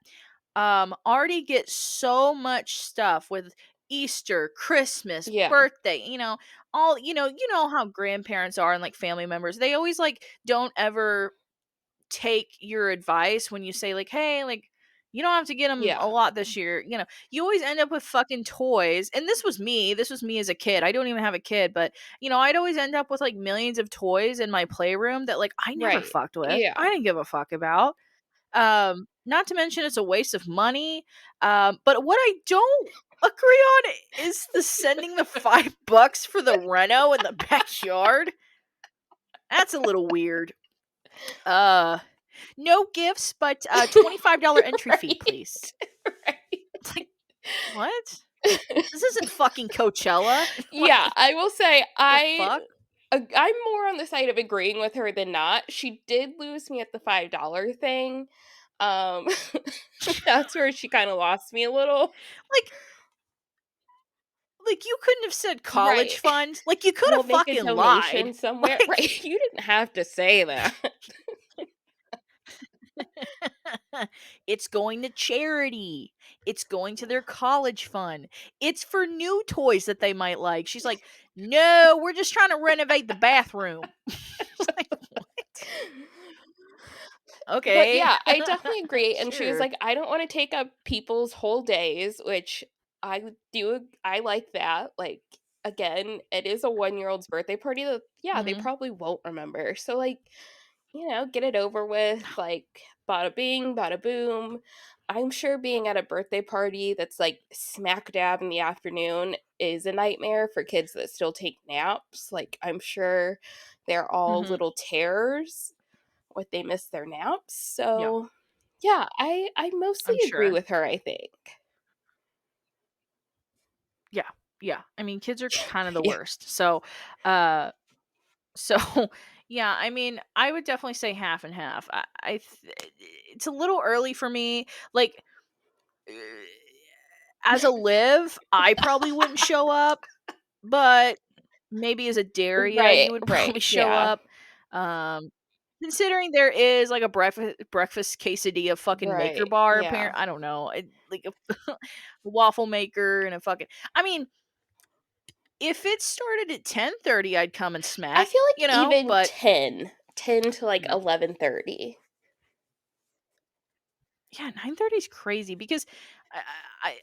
already get so much stuff with Easter, Christmas, yeah, birthday, all, how grandparents are and like family members. They always like don't ever take your advice when you say like, "Hey, like you don't have to get them yeah, a lot this year." You always end up with fucking toys. And this was me. This was me as a kid. I don't even have a kid, but I'd always end up with like millions of toys in my playroom that like I never right. fucked with. Yeah. I didn't give a fuck about. Not to mention it's a waste of money. But what I don't agree on is the sending the $5 for the reno in the backyard. That's a little weird. Uh no gifts, but $25 entry fee, Right, please. It's like, right. what? This isn't fucking Coachella. Yeah, Like, I will say the fuck? I'm more on the side of agreeing with her than not. She did lose me at the $5 thing. Um, that's where she kinda lost me a little. Like you couldn't have said college Right. fund. Like, you could We'll have make a fucking donation lied. somewhere. Like Right, you didn't have to say that. It's going to charity. It's going to their college fund. It's for new toys that they might like. She's like, "No, we're just trying to renovate the bathroom." It's like, "What?" But Okay. yeah, I definitely agree, and she was Sure. like, "I don't wanna take up people's whole days," which I like that, like, again, it is a one-year-old's birthday party that yeah, they Mhm. probably won't remember, so, like, get it over with, like, bada bing, bada boom. I'm sure being at a birthday party that's, like, smack dab in the afternoon is a nightmare for kids that still take naps, like, I'm sure they're all Mhm. little terrors what they miss their naps. Yeah, So, yeah, I mostly I'm agree sure. with her, I think. Yeah. Yeah. I mean, kids are kind of the Yeah. worst. Uh so yeah, I mean, I would definitely say half and half. It's a little early for me. Like uh, as a live, I probably wouldn't show up, but maybe as a Daria, Right, you would right, probably show yeah. up. Um, considering there is like a breakfast quesadilla fucking maker Right, bar, yeah. apparent I don't know, like a waffle maker and a fucking. I mean, if it started at 10:30, I'd come and I smack, feel like even but 10 to, like, mm, 11:30. yeah, 9:30 is crazy because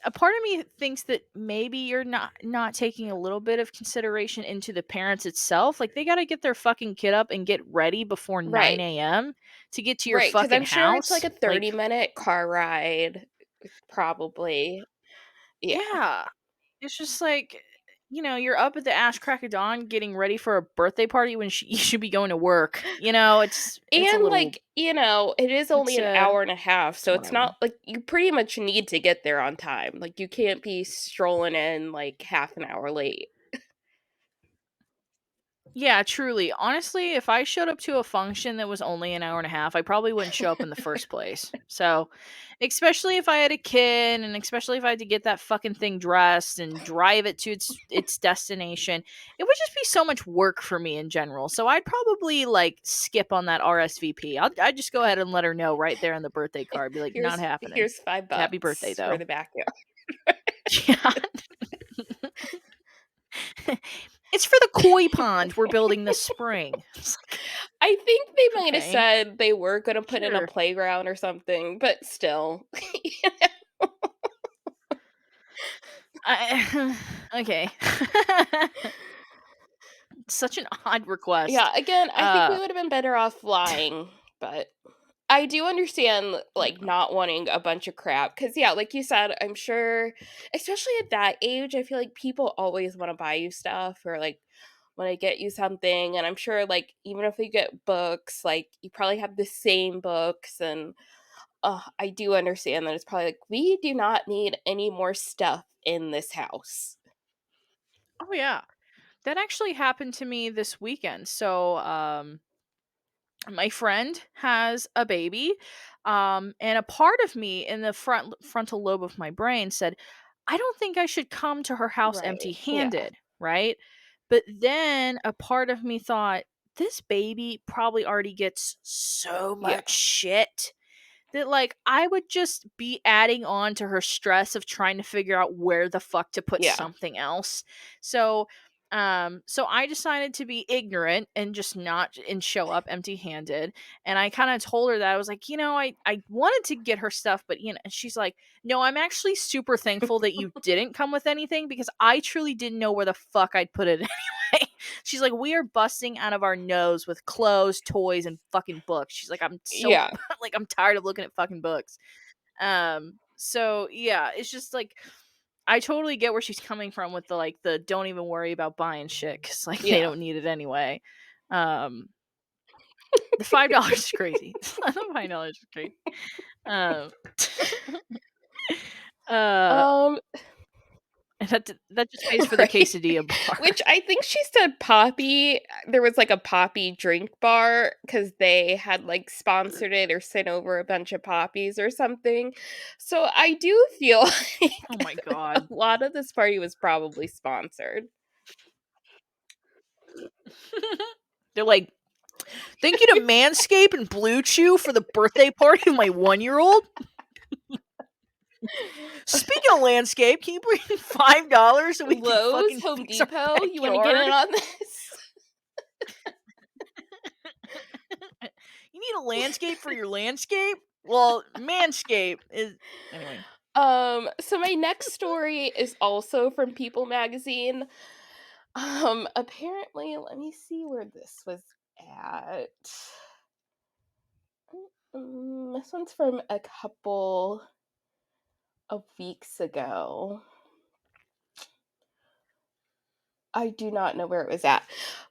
a part of me thinks that maybe you're not taking a little bit of consideration into the parents itself. Like they got to get their fucking kid up and get ready before Right, 9 a.m. to get to your right. Because 'cause fucking I'm sure it's, like, house. a Like, 30-minute car ride, probably. Yeah. yeah, it's just like you're up at the ass crack of dawn getting ready for a birthday party when you should be going to work. It's a And, little. like, it is only It's an hour and a half, it's so it's whatever. not like you pretty much need to get there on time. Like, you can't be strolling in, like, half an hour late. Yeah, truly. Honestly, if I showed up to a function that was only an hour and a half, I probably wouldn't show up in the first place. So, especially if I had a kid and especially if I had to get that fucking thing dressed and drive it to its destination, it would just be so much work for me in general. So, I'd probably like skip on that RSVP. I'd just go ahead and let her know right there on the birthday card. Be like, not happening. Here's 5 Happy birthday bucks for though. the backyard. Yeah. It's for the koi pond we're building this spring. It's like, I think they might have okay. said they were gonna put in a Sure. playground or something, but still. I okay. Such an odd request. Yeah, again, I think we Uh, would've been better off flying, but I do understand, like, yeah. not wanting a bunch of crap. Cause yeah, like you said, I'm sure especially at that age, I feel like people always wanna buy you stuff or, like, wanna get you something, and I'm sure, like, even if you get books, like, you probably have the same books, and, I do understand that it's probably like, "We do not need any more stuff in this house." Oh, yeah. That actually happened to me this weekend. So, my friend has a baby, and a part of me in the frontal lobe of my brain said, "I don't think I should come to her house Right, yeah. empty-handed," right? But then a part of me thought, "This baby probably already gets so Yeah, much shit that like I would just be adding on to her stress of trying to figure out where the fuck to put yeah. something else." So so I decided to be ignorant and just not and show up empty-handed. And I kind of told her that I was like, I wanted to get her stuff, but and she's like, "No, I'm actually super thankful that you didn't come with anything because I truly didn't know where the fuck I'd put it anyway." She's like, "We are busting out of our nose with clothes, toys, and fucking books." She's like, "I'm so Yeah. like I'm tired of looking at fucking books." So yeah, it's just like I totally get where she's coming from with the don't even worry about buying shit cuz like they Yeah. don't need it anyway. Um the $5 is crazy. The $5 is crazy. Um uh Um and that just pays for the Right. quesadilla bar. Which I think she said Poppy there was, like, a Poppy drink bar because they had, like, sponsored it or sent over a bunch of poppies or something. So I do feel Oh like my a god. lot of this party was probably sponsored. They're like, Thank you to Manscaped and Blue Chew for the birthday party of my 1-year-old. Speaking of landscape, can you bring $5 so we can Lowe's, fucking Home fix our Depot, you wanna get in backyard? on this? You need a landscape for your landscape? Well, Manscaped is anyway. So my next story is also from People Magazine. Apparently, let me see where this was at. This one's from a couple of weeks ago. I do not know where it was at,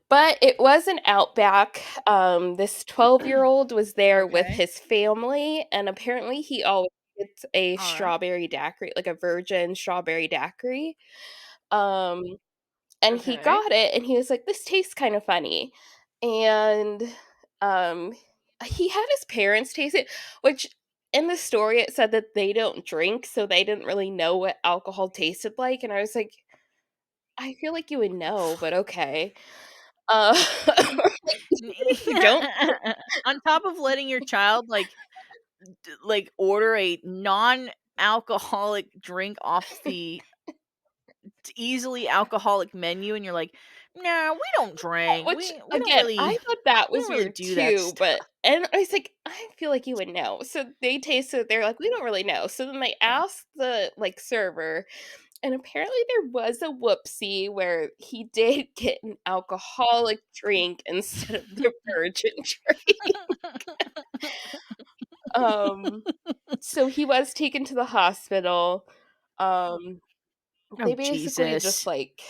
but it was an Outback. This 12-year-old was there with Okay. his family, and apparently he always gets a Alright. strawberry daiquiri, like a virgin strawberry daiquiri. Um, and he Okay. got it, and he was like, "This tastes kind of funny," and um, he had his parents taste it, which in the story it said that they don't drink, so they didn't really know what alcohol tasted like, and I was like, I feel like you would know, but okay. Uh, like, you don't On top of letting your child, like, order a non-alcoholic drink off the easily alcoholic menu, and you're like, "Nah, we don't drink. which, We don't again, really I thought that we was don't really weird do that too, stuff." but and I was like, "I feel like you would know." So they tasted it, they're like, "We don't really know." So then they asked the, like, server, and apparently there was a whoopsie where he did get an alcoholic drink instead of the virgin drink. Um, so he was taken to the hospital. Um, Oh, they basically just, Jesus. like,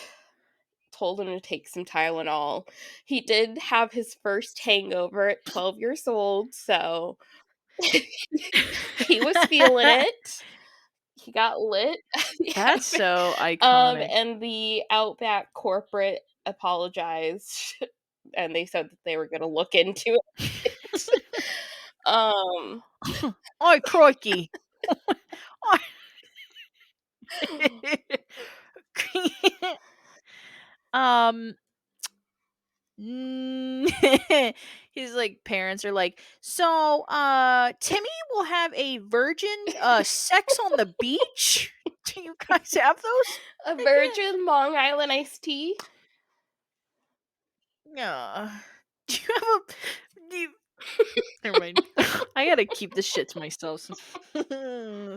told him to take some Tylenol. He did have his first hangover at 12 years old, so he was feeling it. He got lit. Yeah, That's so iconic. and the Outback corporate apologized, and they said that they were gonna look into it. Um Oi, crikey. Oi. Um, his, like, parents are like, "So, Timmy will have a virgin, sex on the beach? Do you guys have those?" a Like, virgin Long Island iced tea? yeah. Do you have a do you never mind. I gotta keep this shit to myself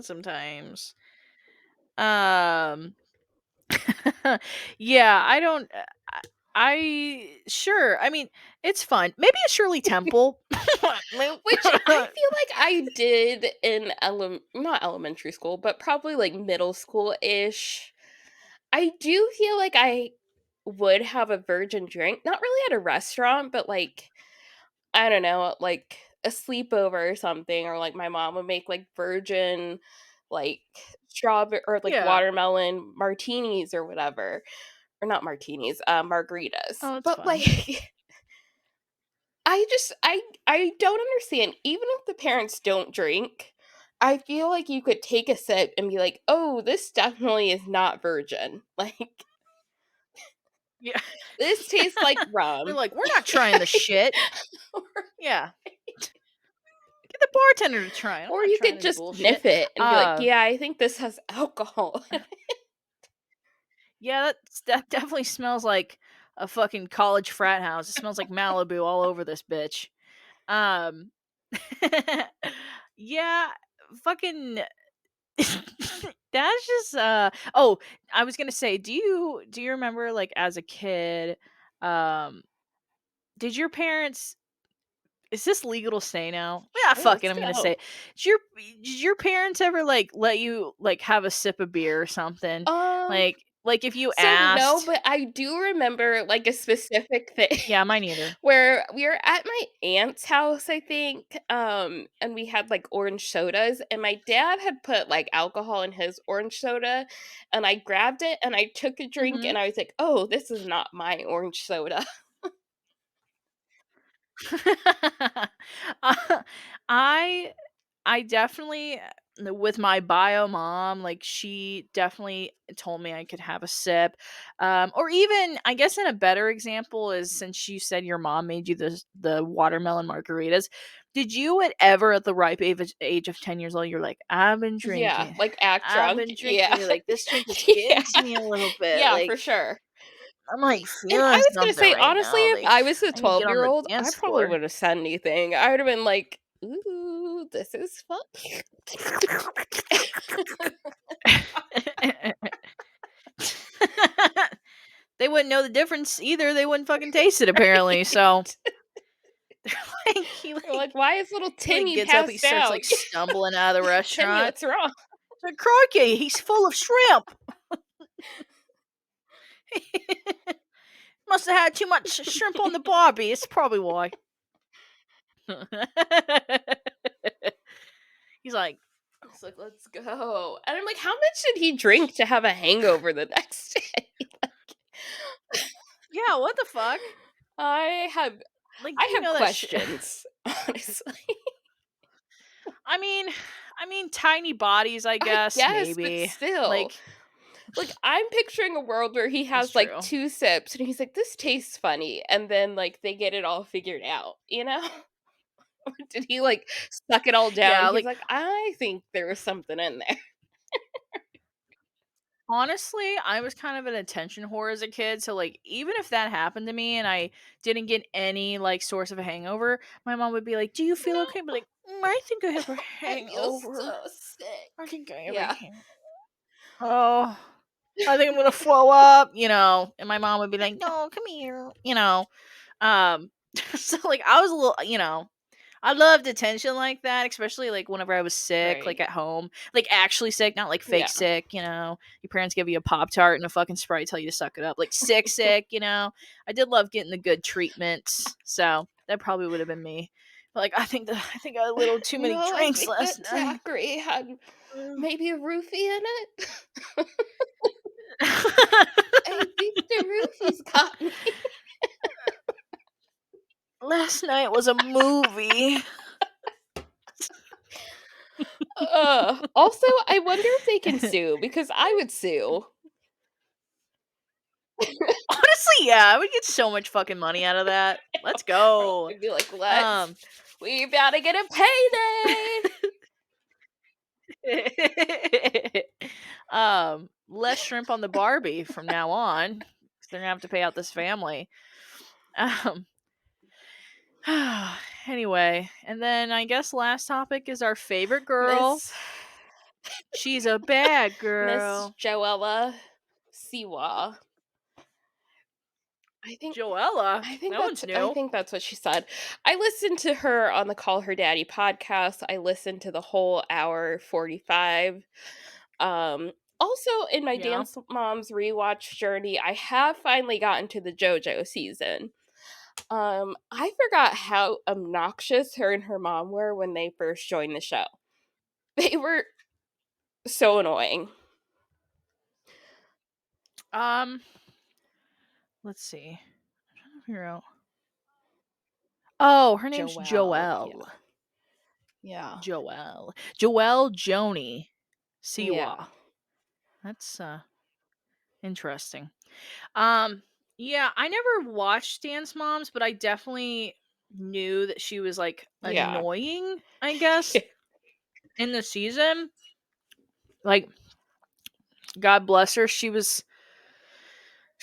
sometimes. Um, yeah, I don't I sure, I mean, it's fun. Maybe a Shirley Temple. May Which I feel like I did in not elementary school, but probably, like, middle school-ish. I do feel like I would have a virgin drink, not really at a restaurant, but, like, I don't know, like, a sleepover or something, or, like, my mom would make, like, virgin, like, strawberry or, like, Yeah. watermelon martinis or whatever, or not martinis, margaritas. Oh, it's But, fun. like, I don't understand. Even if the parents don't drink, I feel like you could take a sip and be like, "Oh, this definitely is not virgin." Like, Yeah. this tastes like Yeah. They're rum. like, "We're not trying the shit." Yeah. Get the bartender to try it. I'm Or not you trying could this just bullshit. sniff it and be like, Uh, "Yeah, I think this has alcohol." yeah, that definitely smells like a fucking college frat house. It smells like Malibu all over this bitch. Um, yeah, fucking that's just, oh, I was gonna say, do you remember, like, as a kid, um, did your parents is this legal to say now? Yeah, Sure, fuck it, let's I'm gonna say go. it. Did your parents ever, like, let you, like, have a sip of beer or something? Um, Like, if you so no, asked. but I do remember, like, a specific thing Yeah, mine either. where we were at my aunt's house, I think, and we had, like, orange sodas, and my dad had put, like, alcohol in his orange soda, and I grabbed it, and I took a drink, Mhm. and I was like, "Oh, this is not my orange soda." Uh, I I definitely with my bio mom, like she definitely told me I could have a sip. Or even I guess in a better example is since you said your mom made you the watermelon margaritas. Did you at the ripe age of 10 years old, you're like, I've been Yeah, drinking. like, act I've drunk. been drinking. Yeah. You're like, this drink is Yeah. getting to me a little bit. Yeah, Like for sure. I'm like And I feeling was gonna something say, right honestly, now. if Like I was a I need to get on the 12-year-old, I dance probably floor. wouldn't have said anything. I would have been like, "Ooh, this is fun." They wouldn't know the difference either. They wouldn't fucking taste it apparently. So Right. like They're like, "Why is little he like Timmy gets up, he passed starts out?" like stumbling out of the "Timmy, restaurant. what's wrong?" It's like, crikey, he's full of shrimp. Must have had too much shrimp on the barbie. It's probably why. he's like, He's like, "Let's go." And I'm like, "How much did he drink to have a hangover the next day?" yeah, what the fuck? I have Like, I you have know that questions, honestly. I mean, tiny bodies, I I guess, guess, but maybe. still. Like, Like, I'm picturing a world where he it's has, like, true. 2 sips, and he's like, "This tastes funny," and then, like, they get it all figured out, you know? Or did he, like, suck it all down? Yeah, He's like like, "I think there was something in there." honestly, I was kind of an attention whore as a kid, so like even if that happened to me and I didn't get any like source of a hangover, my mom would be like, "Do you feel okay?" I'd be like, I think I have a I feel hangover. so sick. I think I have a Yeah. hangover. Oh, I think I'm gonna throw up, And my mom would be like, "No, come here." Um, so like I was a little, I loved attention like that, especially like whenever I was sick, like Right. at home, like actually sick, not like fake Yeah. sick. Your parents give you a Pop Tart and a fucking Sprite, tell you to suck it up, like sick, sick. I did love getting the good treatments, so that probably would have been me. But, like I think I had a little too many No, I drinks think last that night. daiquiri had Mm. maybe a roofie in it. I think the roofie's got me. Last night was a movie. Also, I wonder if they can sue, because I would sue. Honestly, yeah, I would get so much fucking money out of that. Let's go. I'd be like, Um, we gotta get a payday." less shrimp on the Barbie from now on. 'Cause they're gonna have to pay out this family. Um, anyway, and then I guess last topic is our favorite girl. Miss She's a bad Miss girl. Joella Siwa. I think Joella. That one's I new. think that's what she said. I listened to her on the Call Her Daddy podcast. I listened to the whole hour 45. Also in my Yeah. Dance Moms rewatch journey, I have finally gotten to the JoJo season. I forgot how obnoxious her and her mom were when they first joined the show. They were so annoying. Um, let's see. I'm trying to figure out. Oh, her name's Joelle, Joelle. yeah. Yeah. Joelle Joni Yeah. Siwa. That's interesting. Um, yeah, I never watched Dance Moms, but I definitely knew that she was like Yeah. annoying, I guess, in the season. Like, God bless her, she was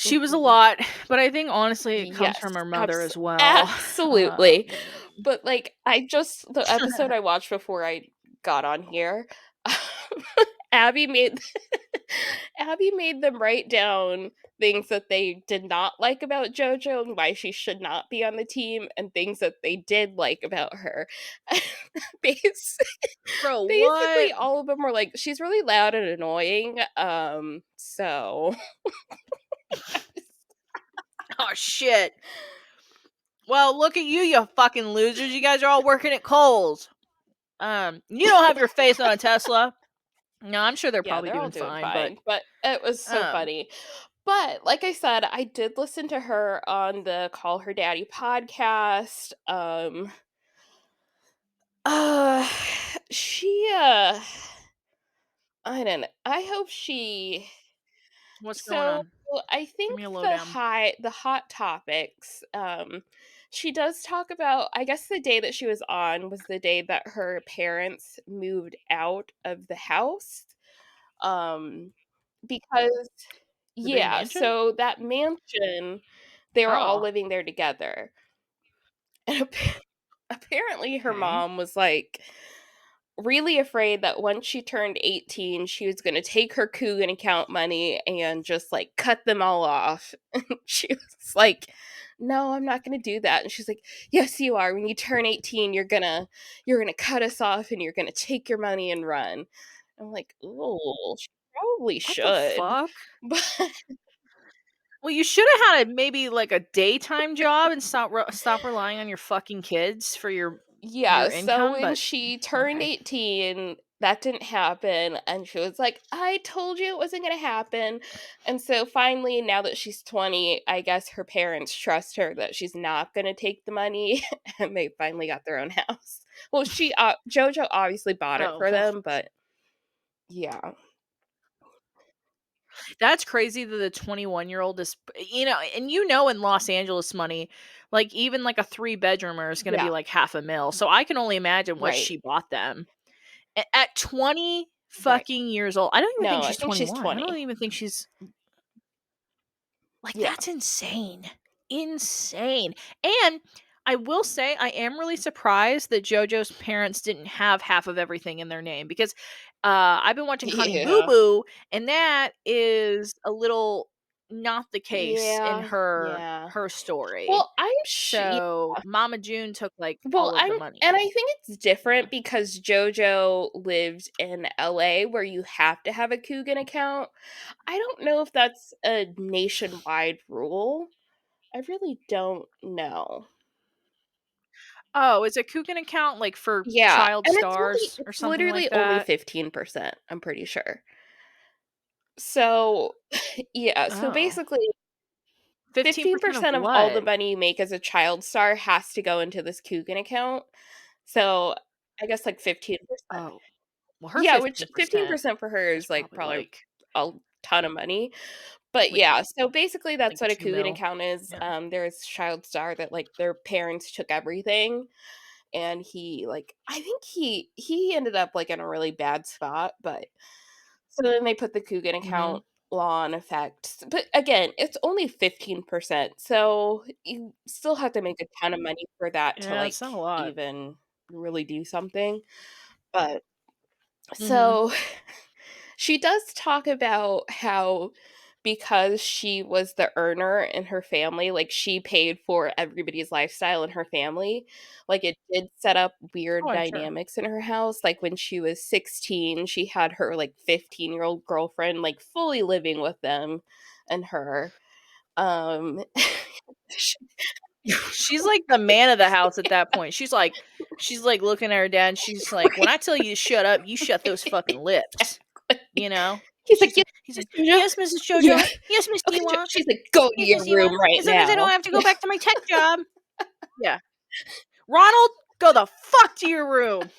a Mhm. lot, but I think honestly it comes Yes, from her mother as well. absolutely. But, like, the episode I watched before I got on here, Abby made Abby made them write down things that they did not like about JoJo and why she should not be on the team, and things that they did like about her. Bas Bro, Basically, what? all of them were like, "She's really loud and annoying," so Oh shit. Well, look at you, you fucking losers. You guys are all working at Kohl's. You don't have your face on a Tesla. No, I'm sure they're yeah, probably they're all doing doing fine, but fine, but it was so um funny. But like I said, I did listen to her on the Call Her Daddy podcast. Uh she I don't know. I hope she What's going so on? I Give think me a lowdown. the hot topics, she does talk about I guess the day that she was on was the day that her parents moved out of the house. Um, because The big yeah, mansion? so that mansion, they were all Oh, living there together. And apparently her okay. mom was like really afraid that once she turned 18, she was going to take her Coogan account money and just like cut them all off. And she was like, "No, I'm not going to do that." And she's like, "Yes, you are. When you turn 18, you're going to cut us off and you're going to take your money and run." I'm like, "Oh, she probably What the should." fuck? But Well, you shoulda had a maybe, like, a daytime job and stop relying on your fucking kids for yeah, your so income, when but she turned okay. 18, that didn't happen, and she was like, "I told you it wasn't gonna happen." And so finally, now that she's 20, I guess her parents trust her that she's not gonna take the money, and they finally got their own house. Well, JoJo obviously bought it Oh, for well, them, but yeah. that's crazy that the 21-year-old is and in Los Angeles money, like, even, like, a three-bedroomer is gonna be, Yeah, like, half a mil, so I can only imagine what right, she bought them. At 20 right. fucking years old. I don't even think No, I she's think she's 21. I don't 20. even think she's like, Yeah. that's insane. Insane. And I will say I am really surprised that JoJo's parents didn't have half of everything in their name because I've been watching Honey Boo Yeah. Boo, and that is a little not the case in Yeah, yeah. her story. Well, I'm yeah. So Mama June took like Well, all of I'm the and I money. think it's Yeah. different because JoJo lived in LA where you have to have a Coogan account. I don't know if that's a nationwide rule. I really don't know. Oh, is a Kuchen account like for Yeah, child and stars or it's something like literally only that? 15%, I'm pretty sure. So, yeah, so Oh, basically 15% of 15% of all the what? money you make as a child star has to go into this Coogan account. So, I guess, like, 15%. Oh, well, her Yeah, which 15% 15% for her is is, like, probably probably a ton of money. But, like yeah, so basically that's like what a 2 Coogan mil. account is. Yeah. There's child star that, like, their parents took everything, and he, like I think he ended up, like, in a really bad spot, but so then they put the Coogan Mhm. account law in effect. But again, it's only 15%, so you still have to make a ton of money for that to, Yeah, like, it's not a lot. even really do something. But Mhm. so she does talk about how because she was the earner in her family, like, she paid for everybody's lifestyle in her family, like, it did set up Oh, weird I'm sure. dynamics in her house, like, when she was 16, she had her, like, 15-year-old girlfriend, like, fully living with them and her, um sh She's like the man of the house at that point. She's like looking at her dad and she's like, "When I tell you to shut up, you shut those fucking lips." Exactly. You know? He's like, "Yes, He's Miss like, Jojo." "Yes, Mrs. Yeah. Jojo. Yes, Miss Okay, Siwa. she's like, "Go to Yes, your Miss Siwa. room right As long as I don't now." have to go back to my tech job." Yeah. "Ronald, go the fuck to your room."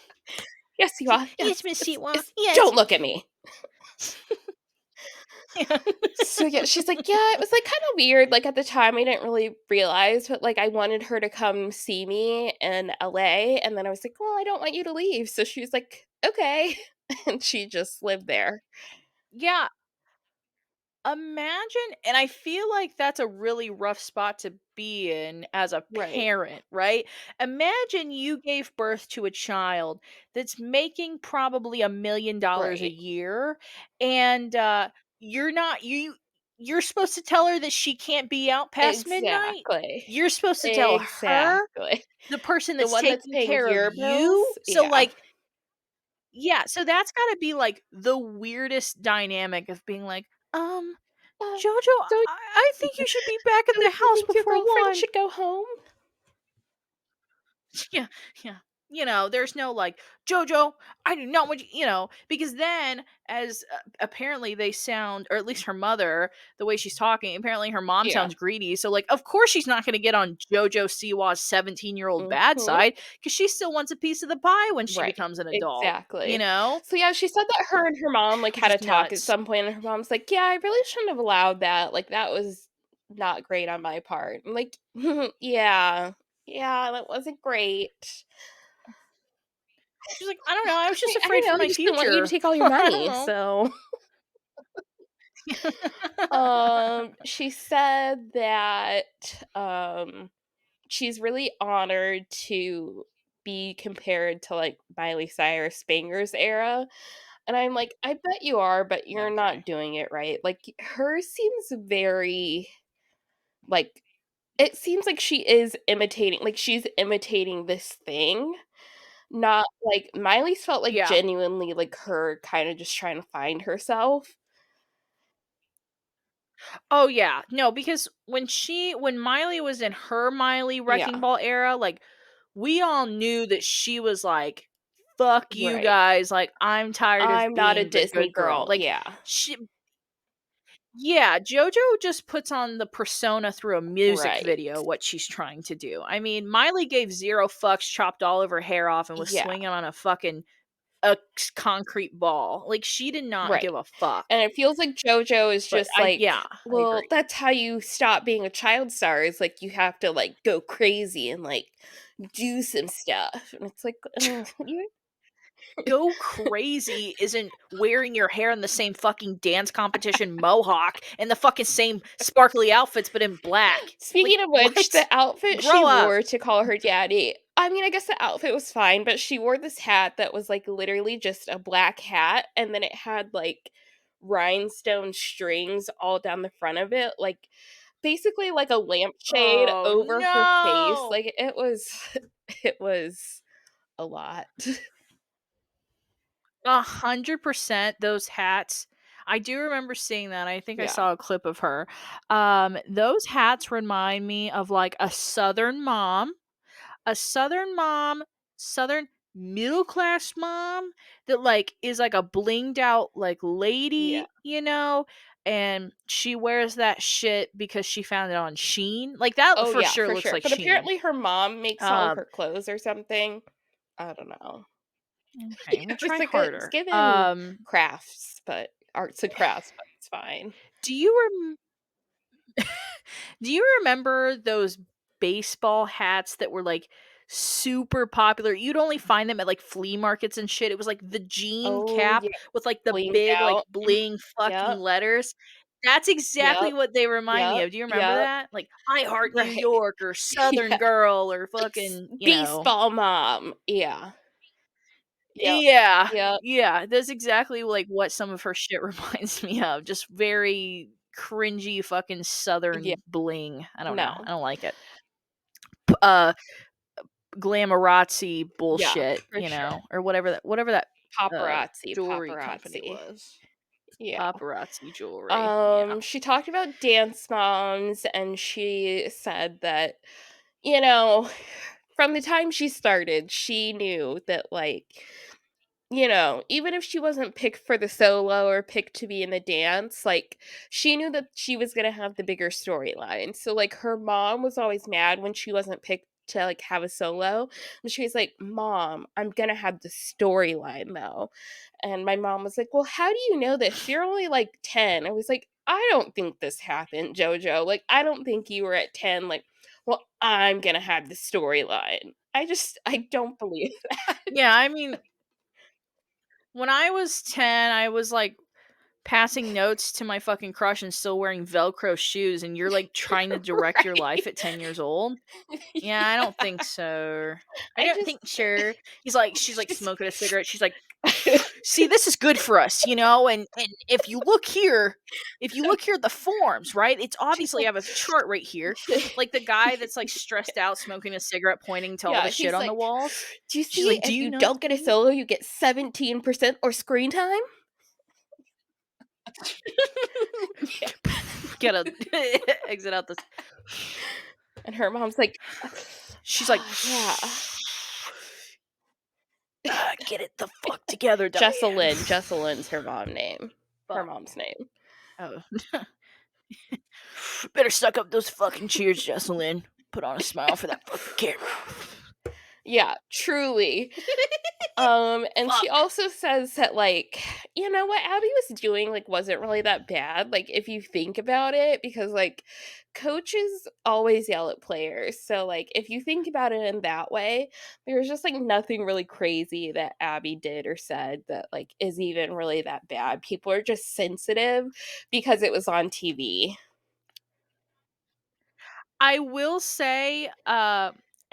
"Yes, you are. "Yes, Yes, Miss yes, Siwa. yes. Yes." Don't look at me." Yeah. So, yeah, she's like, "Yeah, it was, like, kinda weird, like, at the time, I didn't really realize, but, like, I wanted her to come see me in LA, and then I was like, 'Well, I don't want you to leave.' So she was like, 'Okay.'" And she just lived there. Yeah, imagine and I feel like that's a really rough spot to be in as a Right. parent, right? Imagine you gave birth to a child that's making probably $1,000,000 a Right. year, and, you're not you're supposed to tell her that she can't be out past midnight? Exactly. You're supposed to tell her, Exactly. the person The that's one that's taking paying care of your you? bills? So, Yeah. like yeah, so that's gotta be, like, the weirdest dynamic of being like, Uh, Jojo, so I think you should be back at so the you house think your before girlfriend 1." should go home? Yeah, yeah. there's no like, "Jojo, I do not want you," because then as apparently they sound, or at least her mother, the way she's talking, apparently her mom Yeah. sounds greedy. So like, of course she's not going to get on Jojo Siwa's 17-year-old bad Mhm. side because she still wants a piece of the pie when she Right. becomes an adult, Exactly. which So, yeah, she said that her and her mom, like, had is a talk at nuts. some point, and her mom's like, "Yeah, I really shouldn't have allowed that, like, that was not great on my part." I'm like, "Yeah. Yeah, that wasn't great." She's like, I don't know. I was just I afraid don't for know, I my just didn't want you to future. take all your I don't money, know. so she said that, she's really honored to be compared to, like, Miley Cyrus Banger's era, and I'm like, "I bet you are, but you're Okay. not doing it right." Like, hers seems very, like it seems like she's imitating this thing, not like Miley's felt like Yeah. genuinely like her kinda just trying to find herself. Oh yeah. No, because when Miley was in her Miley Wrecking Yeah, Ball era, like we all knew that she was like, fuck you right. guys, like I'm tired of I'm not a being the Disney good girl. girl, Like yeah. she Yeah, JoJo just puts on the persona through a music Right. video what she's trying to do. I mean, Miley gave 0 fucks, chopped all of her hair off, and was Yeah, swinging on a concrete ball. Like, she did not right. give a fuck. And it feels like JoJo is But just like, I "Well, agree. that's how you stop being a child star, is, like, you have to, like, go crazy and, like, do some stuff." And it's like, "Ugh, you." Go crazy isn't wearing your hair in the same fucking dance competition mohawk and the fucking same sparkly outfits, but in black. Like, Speaking of which, what? the outfit she Grow up. wore to call her daddy, I mean, I guess the outfit was fine, but she wore this hat that was, like, literally just a black hat, and then it had, like, rhinestone strings all down the front of it, like, basically like a lampshade Oh, over her face, no. like, it was it was a lot. 100% those hats. I do remember seeing that. I think I Yeah. saw a clip of her. Those hats remind me of like a southern mom, southern middle class mom that like is like a blinged out like Yeah. lady, and she wears that shit because she found it on Sheen. Like that Oh, for yeah, sure for looks sure, like but Sheen. apparently her mom makes all of Um, her clothes or something. I don't know. okay, we'll I was try like, it's harder. given crafts, but arts and crafts, but it's fine. Do you Do you remember those baseball hats that were like super popular? You'd only find them at like flea markets and shit. It was like the jean Oh, cap yeah, with like the blinged big like out. bling fucking Yep, letters. That's exactly yep, what they remind me yep, of. Do you remember yep, that? Like I Heart New right. York or Southern Yeah, Girl or s fucking. baseball mom, yeah. Yep, Yeah. yep, Yeah, that's exactly like what some of her shit reminds me of. Just very cringy fucking yeah, southern bling. I don't know. no. I don't like it. Uh Glamorazzi Yeah, bullshit, for sure. or whatever that, Paparazzi, jewelry company paparazzi. was. Yeah. Paparazzi jewelry, yeah. She talked about dance moms, and she said that, you know, from the time she started, she knew that, like, even if she wasn't picked for the solo or picked to be in the dance, like, she knew that she was gonna have the bigger storyline. So, like, her mom was always mad when she wasn't picked to, like, have a solo, and she was like, "Mom, I'm gonna have the storyline, though." And my mom was like, "Well, how do you know this? You're only, like, 10." I was like, "I don't think this happened, JoJo. Like, I don't think you were at 10, like, 'Well, I'm gonna have the storyline.' I don't believe that." Yeah, I mean, when I was 10, I was, like, passing notes to my fucking crush and still wearing Velcro shoes, and you're, like, trying to direct your life Right? at 10 years old? Yeah, I don't Yeah. think so. I I don't just think sure. She's, like, just smoking a cigarette, she's like, "See, this is good for us, and if you look here at the forms, right, it's she's obviously I like have a chart right here." Like, the guy that's, like, stressed out smoking a cigarette pointing to all yeah, the shit he's on the like, walls. "Do you She's see like, "Do if you you not don't get a see?" solo, you get 17% or screen time?" Yeah. Get a exit out this. And her mom's like, She's like, "Yeah." Get it the fuck together, Diane. Jesselyn's her Fuck. mom's name. Oh. Better suck up those fucking cheers, Jesselyn. Put on a smile for that fucking camera. Yeah, truly. And she Fuck. also says that, like, you know, what Abby was doing, like, wasn't really that bad, like, if you think about it, because, like, coaches always yell at players. So, like, if you think about it in that way, there was just, like, nothing really crazy that Abby did or said that, like, is even really that bad. People are just sensitive because it was on TV. I will say,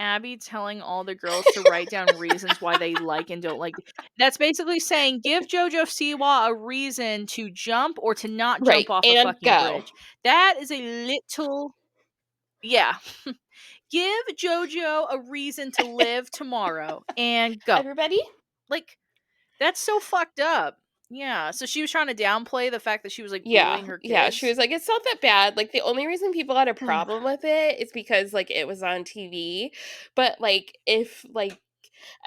Abby telling all the girls to write down reasons why they like and don't like that's basically saying, "Give JoJo Siwa a reason to jump or to not Right, jump off a and fucking go. bridge." That is a little yeah. Give JoJo a reason to live tomorrow and go. Everybody? Like, that's so fucked up. Yeah, so she was trying to downplay the fact that she was, like, Yeah, bullying her yeah, she kids? was like, "It's not that bad." Like, the only reason people had a problem with it is because, like, it was on TV, but, like, if, like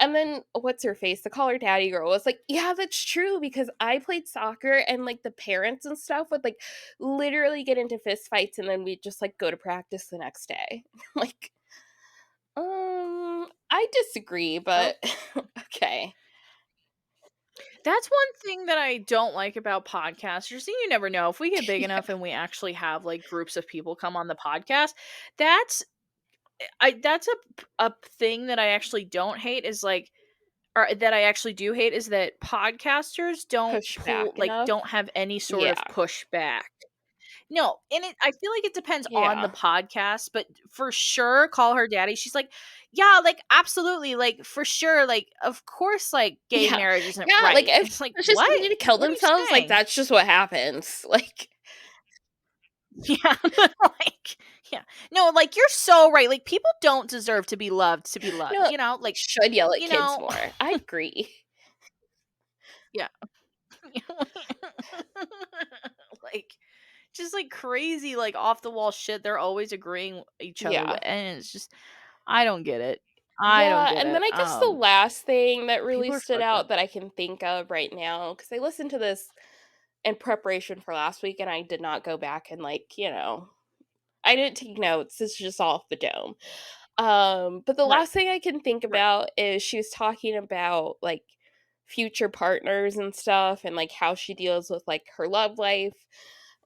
and then what's her face? The Call Her Daddy girl was like, "Yeah, that's true because I played soccer and, like, the parents and stuff would, like, literally get into fist fights and then we'd just, like, go to practice the next day." Like, I disagree, Oh. but okay. That's one thing that I don't like about podcasters, and you never know, if we get big Yeah. enough and we actually have, like, groups of people come on the podcast, that's that's a thing that I actually don't hate is, like or that I actually do hate is that podcasters don't Push pull back like, enough? don't have any sort Yeah. of pushback. No, and I feel like it depends on the Yeah. podcast, but for sure, Call Her Daddy, she's like, "Yeah, like, absolutely, like, for sure, like, of course, like, gay Yeah. marriage isn't Yeah, like, right." if It's like, it's just "What? somebody to kill What are you themselves, like, saying?" that's just what happens. Like, Yeah, like, yeah. No, like, you're so right, like, people don't deserve to be loved, no, you know? Like, should yell at you kids know more. I agree. Yeah. Like, just, like, crazy, like, off the wall shit they're always agreeing with each other with, Yeah. and it's just I don't get it. I don't Yeah, get and then it. I guess the last thing that really People are stood fucked up. out that I can think of right now, because I listened to this in preparation for last week and I did not go back and, like, I didn't take notes. It's just off the dome. But the Right, last thing I can think right. about is she was talking about, like, future partners and stuff and, like, how she deals with, like, her love life.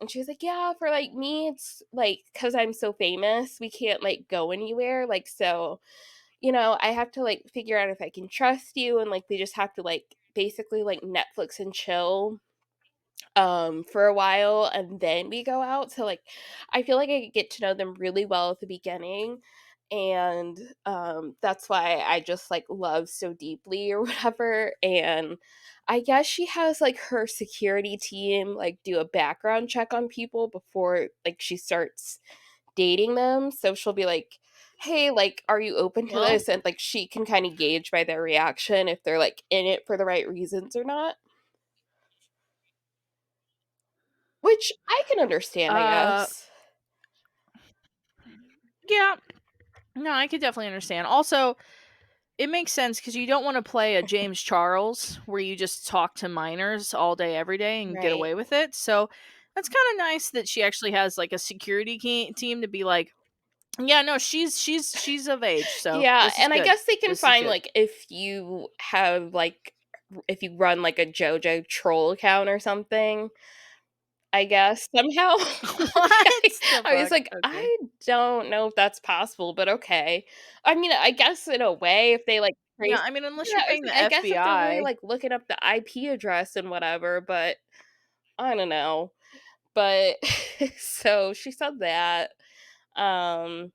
And she was like, "Yeah, for, like, me, it's, like, because 'cause I'm so famous, we can't, like, go anywhere, like, so, I have to, like, figure out if I can trust you, and, like, we just have to, like, basically, like, Netflix and chill, for a while, and then we go out." So, like, I feel like I get to know them really well at the beginning, and, that's why I just, like, love so deeply or whatever, and I guess she has, like, her security team, like, do a background check on people before, like, she starts dating them, so she'll be like, "Hey, like, are you open to Well, this?" And, like, she can kinda gauge by their reaction if they're, like, in it for the right reasons or not, which I can understand, I uh, guess. yeah. No, I could definitely understand. Also, it makes sense because you don't wanna play a James Charles where you just talk to minors all day, every day and get Right. away with it, so that's kinda nice that she actually has, like, a security team to be like, "Yeah, no, she's of age, so Yeah, this is and I good. guess they can This is find, good." like, if you have, like if you run, like, a JoJo troll account or something, I guess, somehow. Okay. What the I was fuck? like, Okay. "I don't know if that's possible, but okay." I mean, I guess in a way, if they, like, Yeah, trace I mean, unless yeah, you're I was paying like, the I guess if they're really, FBI. like, looking up the IP address and whatever, but I don't know. But so she said that. Um,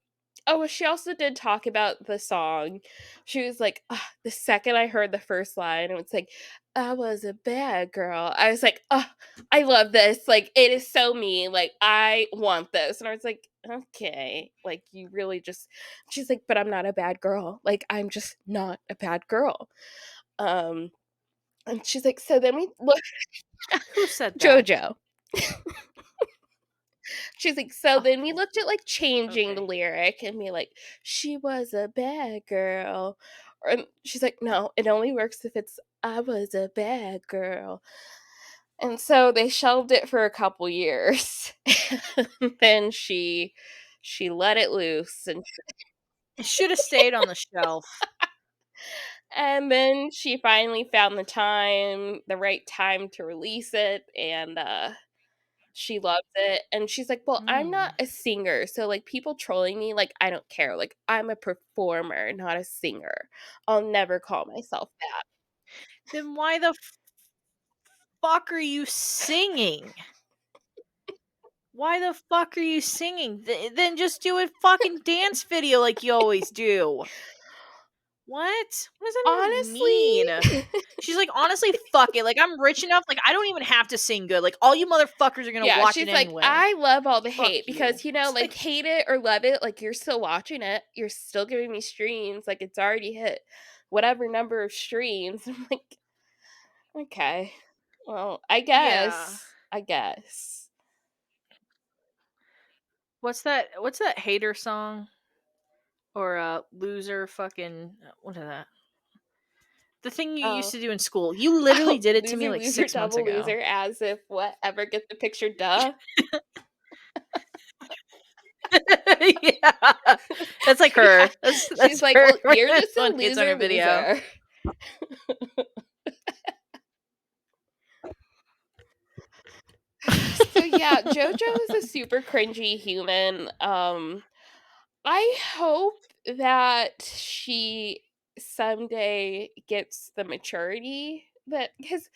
oh, she also did talk about the song. She was like, "Ugh," the second I heard the first line, it was like, "I was a bad girl." I was like, "Oh, I love this. Like, it is so me. Like, I want this." And I was like, "Okay, like, you really just." She's like, "But I'm not a bad girl. Like, I'm just not a bad girl." Um, and she's like, "So then we look Who said that? JoJo." She's like, "So then we Okay, looked at, like, changing the okay. lyric and be like, she was a bad girl, And she's like, "No, it only works if it's I was a bad girl." And so they shelved it for a couple years. And then she let it loose It should have stayed on the shelf. and then she finally found the right time to release it, and she loves it, and she's like, "Well, I'm not Mm. a singer, so, like, people trolling me, like, I don't care, like, I'm a performer, not a singer. I'll never call myself that." Then why the fuck are you singing? Why the fuck are you singing? Then just do a fucking dance video like you always do. What? What does that even mean? Honestly She's like, "Honestly, fuck it, like, I'm rich enough, like, I don't even have to sing good, like, all you motherfuckers are gonna Yeah, watch it she's like, anyway. "I love all the Fuck hate you." because, you know, It's like, like, hate it or love it, like, you're still watching it, you're still giving me streams, like, it's already hit whatever number of streams." I'm like, "Okay. Well, I yeah. guess. I guess." What's that hater song? Or, loser fucking what is that? The thing you used Oh. to do in school. You literally Oh, did it to me, loser, like, loser, 6 months double ago. loser, as if whatever gets the picture, duh. Yeah. That's like Yeah. her. That's She's like, her "Well, you're just a when it's on her loser, video. loser." So, yeah, JoJo is a super cringy human. I hope that she someday gets the maturity that because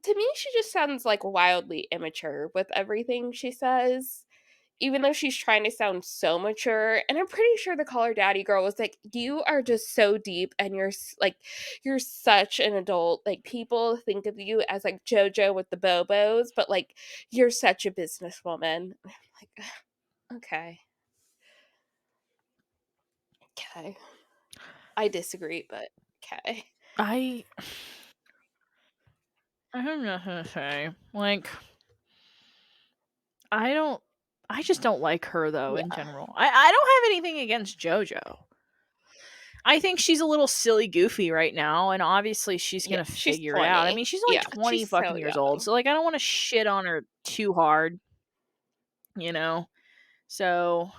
to me, she just sounds, like, wildly immature with everything she says. Even though she's trying to sound so mature, and I'm pretty sure the Call Her Daddy girl was like, "You are just so deep and you're such an adult, like, people think of you as, like, JoJo with the Bobos, but, like, you're such a businesswoman." Like, "Okay, okay. I disagree, but okay." I I have nothing to say. Like, I don't I just don't like her though in Yeah. general. I don't have anything against JoJo. I think she's a little silly goofy right now, and obviously she's Yeah, gonna she's figure it out. I 20. mean, she's only Yeah, 20 she's so fucking years old, young. so like I don't want to shit on her too hard, you know? So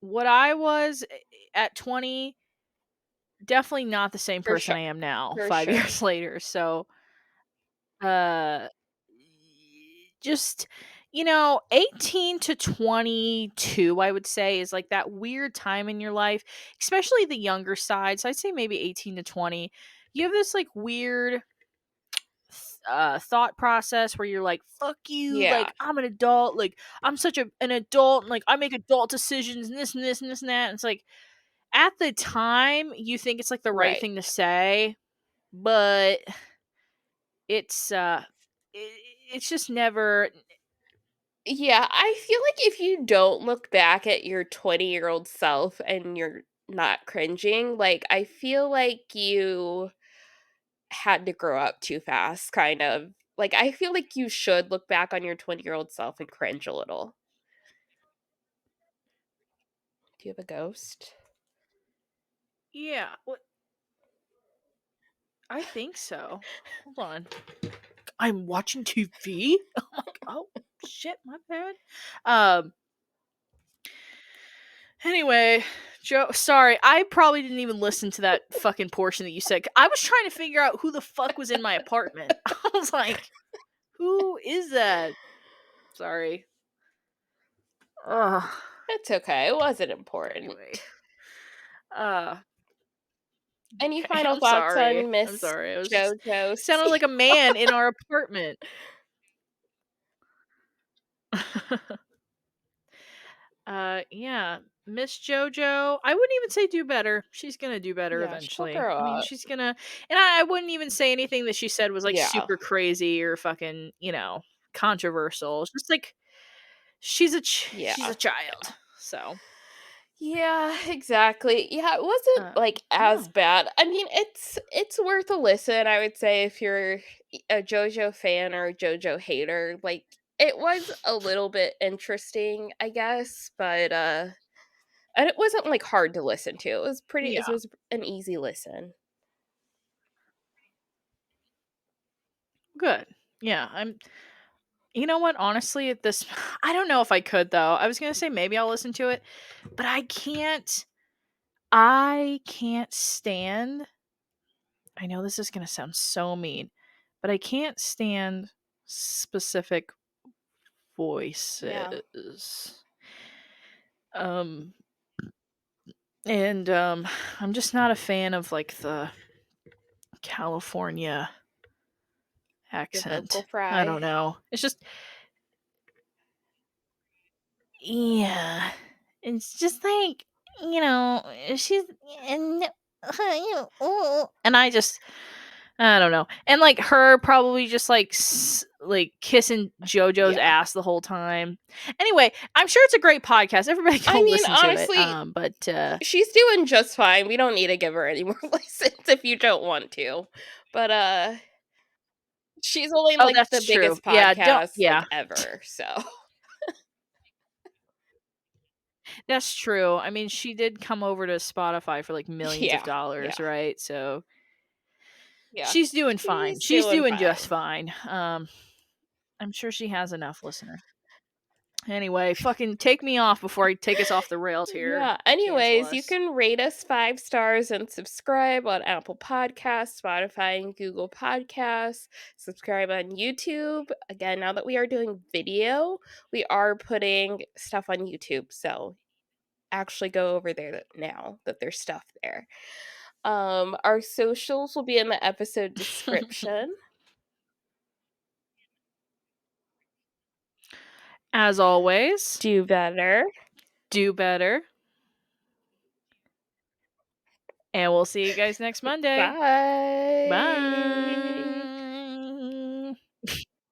what I was at 20, definitely not the same For person sure, I am now, for 5 sure. years later. So uh just 18 to 22, I would say, is like that weird time in your life, especially the younger side. So I'd say maybe 18 to 20. You have this like weird thought process where you're like, fuck you, Yeah, like I'm an adult, like I'm such an adult, and like I make adult decisions and this and this and this and that. And it's like at the time you think it's like the right right. thing to say, but it's it, it's just never. Yeah, I feel like if you don't look back at your 20-year-old self and you're not cringing, like, I feel like you had to grow up too fast, kind of. Like, I feel like you should look back on your 20-year-old self and cringe a little. Do you have a ghost? Yeah, what I think so. Hold on. I'm watching TV? I'm like, "Oh, shit, my bad." Um, anyway, Joe sorry, I probably didn't even listen to that fucking portion that you said. I was trying to figure out who the fuck was in my apartment. I was like, "Who is that?" Sorry. Ugh. It's okay, it wasn't important. Anyway. Uh, Any okay, final I'm thoughts sorry. on I'm Miss sorry. I was just JoJo sounded like a man in our apartment. Yeah, Miss JoJo, I wouldn't even say do better. She's gonna do better Yeah, she'll eventually. grow I mean, up. she's gonna, and I wouldn't even say anything that she said was like Yeah. super crazy or fucking, controversial. It's just like she's Yeah. a child. So, Yeah, exactly. Yeah, it wasn't, like, as yeah, bad. I mean, it's worth a listen, I would say, if you're a JoJo fan or a JoJo hater. Like, it was a little bit interesting, I guess, but, and it wasn't, like, hard to listen to. It yeah. was an easy listen. Good. Yeah, you know what? Honestly, at this I don't know if I could though. I was going to say maybe I'll listen to it, but I can't stand I know this is going to sound so mean, but I can't stand specific Yeah. voices. Um and I'm just not a fan of like the California The vocal accent. I fry. don't know. It's just yeah. It's just like, she's and and I don't know. And like her probably just like like kissing JoJo's Yeah. ass the whole time. Anyway, I'm sure it's a great podcast. Everybody I go mean, listen to it. honestly, But she's doing just fine. We don't need to give her any more listens if you don't want to. But she's only oh, like that's the true. biggest Yeah, don't podcast like yeah. ever. So That's true. I mean, she did come over to Spotify for like millions of yeah, yeah, dollars, right? So yeah. she's doing fine. She's She's doing doing just fine. fine. I'm sure she has enough listeners. Anyway, fucking take me off before I take us off the rails here Yeah. and cancel Anyways, you us. can rate us 5 stars and subscribe on Apple Podcasts, Spotify, and Google Podcasts. Subscribe on YouTube. Again, now that we are doing video, we are putting stuff on YouTube. So actually go over there now that there's stuff there. Our socials will be in the episode description. As always, Do better. do better. And we'll see you guys next Monday. Bye. Bye.